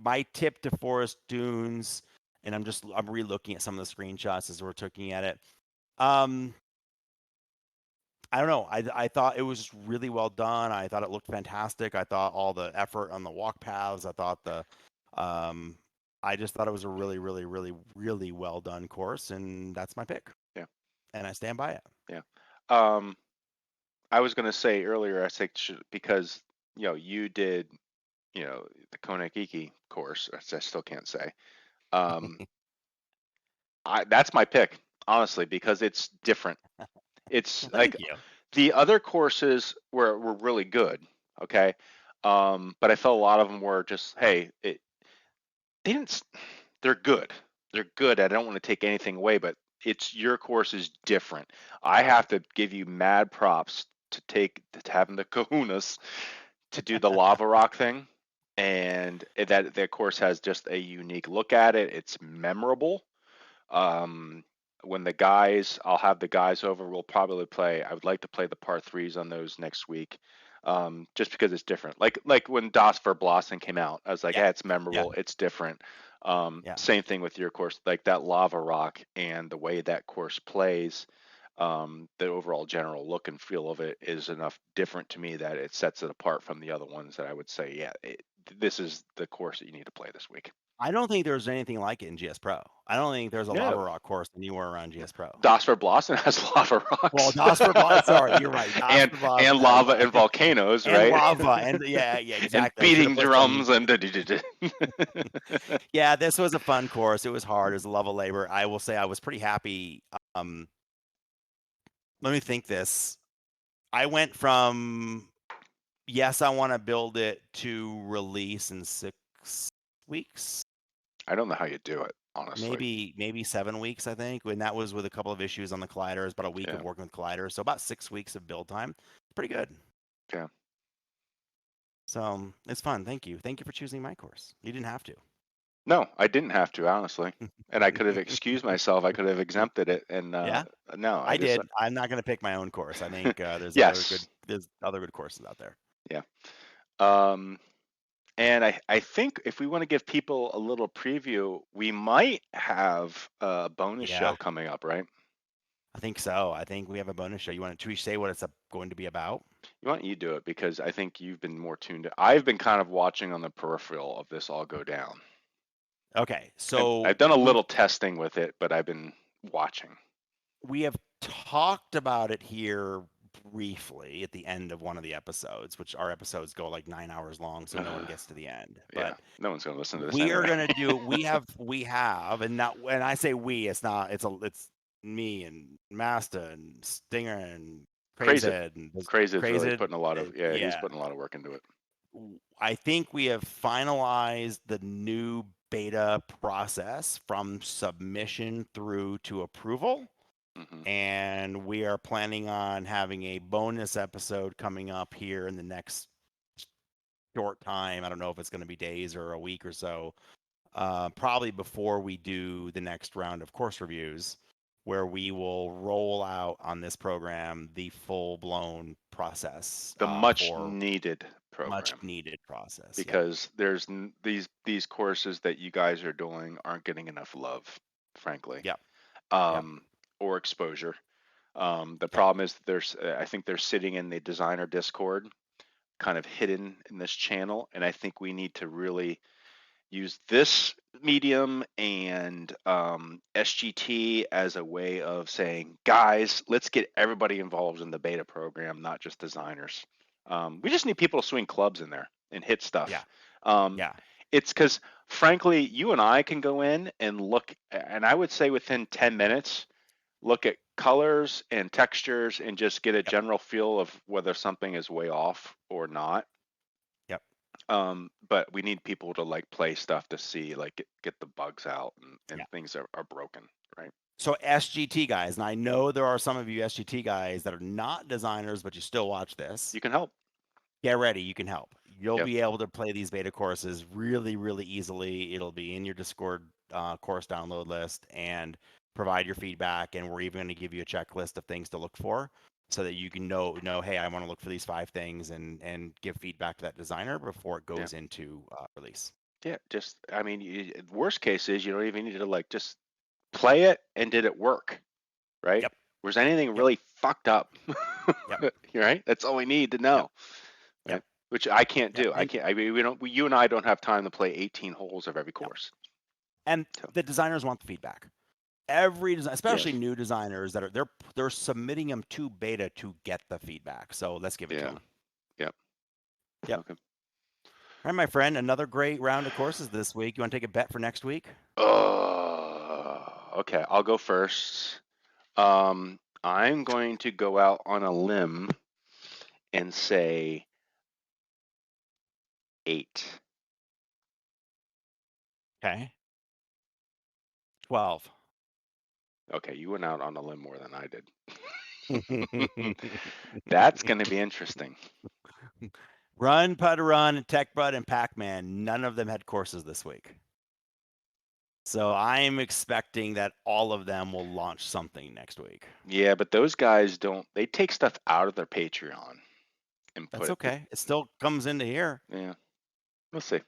my tip to Forest Dunes, and I'm re-looking at some of the screenshots as we're looking at it. Um, I don't know. I thought it was just really well done. I thought it looked fantastic. I thought all the effort on the walk paths. Um, I just thought it was a really, really, really, really well done course, and that's my pick. Yeah, And I stand by it. yeah. Um, I was gonna say earlier, I said because you did the Kohanaiki course. I still can't say. Um, that's my pick, honestly, because it's different. It's Well, like thank you. the other courses were really good, okay, but I felt a lot of them were just, hey, they didn't. They're good. They're good. I don't want to take anything away, but it's your course is different. I have to give you mad props to having the kahunas to do the lava rock thing, and that course has just a unique look at it. It's memorable. Um, when I'll have the guys over. We'll probably play. I would like to play the par threes on those next week, just because it's different. Like when Das for Blossom came out, I was like, Yeah, yeah, it's yeah, memorable. It's different. yeah. Same thing with your course, like that lava rock and the way that course plays. The overall general look and feel of it is enough different to me that it sets it apart from the other ones that I would say, yeah, this is the course that you need to play this week. I don't think there's anything like it in GSPro. I don't think there's a lava No, rock course anywhere around GSPro. Das for Blossom has lava Well, rocks Sorry, you're right. Das and for Blossom has lava and volcanoes, and right? lava and yeah, And exactly. I should have beating put some. drums and Yeah, this was a fun course. It was hard. It was a level labor. I will say I was pretty happy. Um, Let me think this. I went from yes, I want to build it to release in 6 weeks. I don't know how you do it, honestly. Maybe 7 weeks, I think. And that was with a couple of issues on the colliders, about a week Yeah, of working with colliders. So about 6 weeks of build time. Pretty good. yeah. So it's fun. Thank you. Thank you for choosing my course. You didn't have to. No, I didn't have to, honestly. And I could have excused myself. I could have exempted it. And Yeah, no, I I just did. I'm not going to pick my own course. I think yes, there's other good courses out there. yeah. Um, and I think if we want to give people a little preview, we might have a bonus Yeah, show coming up, right? I think so. I think we have a bonus show. You want to say what it's going to be about? Why don't you do it? Because I think you've been more tuned in. I've been kind of watching on the peripheral of this all go down. Okay, And so I've done a little testing with it, but I've been watching. we have talked about it here briefly at the end of one of the episodes, which our episodes go like 9 hours long, so no one gets to the end. Yeah, But no one's gonna listen to this we are anyway. gonna do. We have, and not when I say we, it's me and Masta and Stinger and Crazy Crazy, and Crazy's really Crazy. putting a lot of he's Yeah, putting a lot of work into it. I think we have finalized the new beta process from submission through to approval. Hmm. And we are planning on having a bonus episode coming up here in the next short time. I don't know if it's going to be days or a week or so. Probably before we do the next round of course reviews. where we will roll out on this program the full-blown process The much for needed much program, needed process. Yep. because there's these courses that you guys are doing aren't getting enough love, frankly, Yep. or exposure. The Yep. problem is I think they're sitting in the designer Discord, kind of hidden in this channel, and I think we need to really use this medium and SGT as a way of saying, guys, let's get everybody involved in the beta program, not just designers. We just need people to swing clubs in there and hit stuff. Yeah. Um, Yeah. it's because, frankly, you and I can go in and look, and I would say within 10 minutes, look at colors and textures and just get a Yep. general feel of whether something is way off or not. Yep. But we need people to like play stuff to see, like, get the bugs out and Yeah. things are broken, right? So SGT guys, and I know there are some of you SGT guys that are not designers, but you still watch this. You can help. Get ready, you can help. You'll Yep. be able to play these beta courses really, really easily. It'll be in your Discord course download list, and provide your feedback. And we're even going to give you a checklist of things to look for, so that you can know, hey, I want to look for these 5 things, and give feedback to that designer before it goes into release. Yeah, just, I mean, worst case is you don't even need to like just play it and did it work, right? Yep. Was anything Yep. really fucked up? Yep. Right? That's all we need to know. Yep. Right? Which I can't Yep. do. I can't. I mean, you and I don't have time to play 18 holes of every Yep. course. And So, the designers want the feedback. Every design, especially yes. new designers that are they're submitting them to beta to get the feedback. So let's give it to them. Yep. Yep. Okay. All right, my friend, another great round of courses this week. You want to take a bet for next week? Okay, I'll go first. I'm going to go out on a limb and say 8. Okay. 12. Okay, you went out on a limb more than I did. That's going to be interesting. Run, Putt Run, and Tech Bud, and Pac-Man, none of them had courses this week. So I'm expecting that all of them will launch something next week. Yeah, but those guys they take stuff out of their Patreon and put That's okay. It still comes into here. Yeah, we'll see.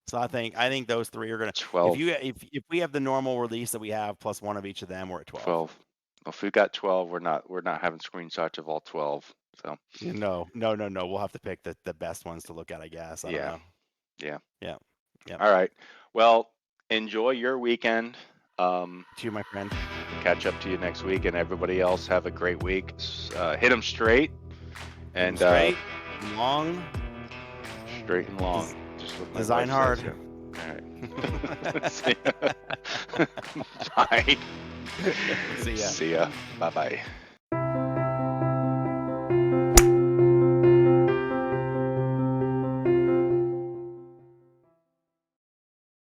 So I think those 3 are gonna. 12. If we have the normal release that we have plus 1 of each of them, we're at 12. 12. Well, if we got 12, we're not having screenshots of all 12. So No. We'll have to pick the best ones to look at, I guess. I don't know. Yeah. Yeah. All right. Well, enjoy your weekend. To you, my friend. Catch up to you next week, and everybody else have a great week. Hit them straight and straight, long, straight and long. Just what my design wife hard. says, yeah. All right. See ya. Bye. See ya. See ya. Bye bye.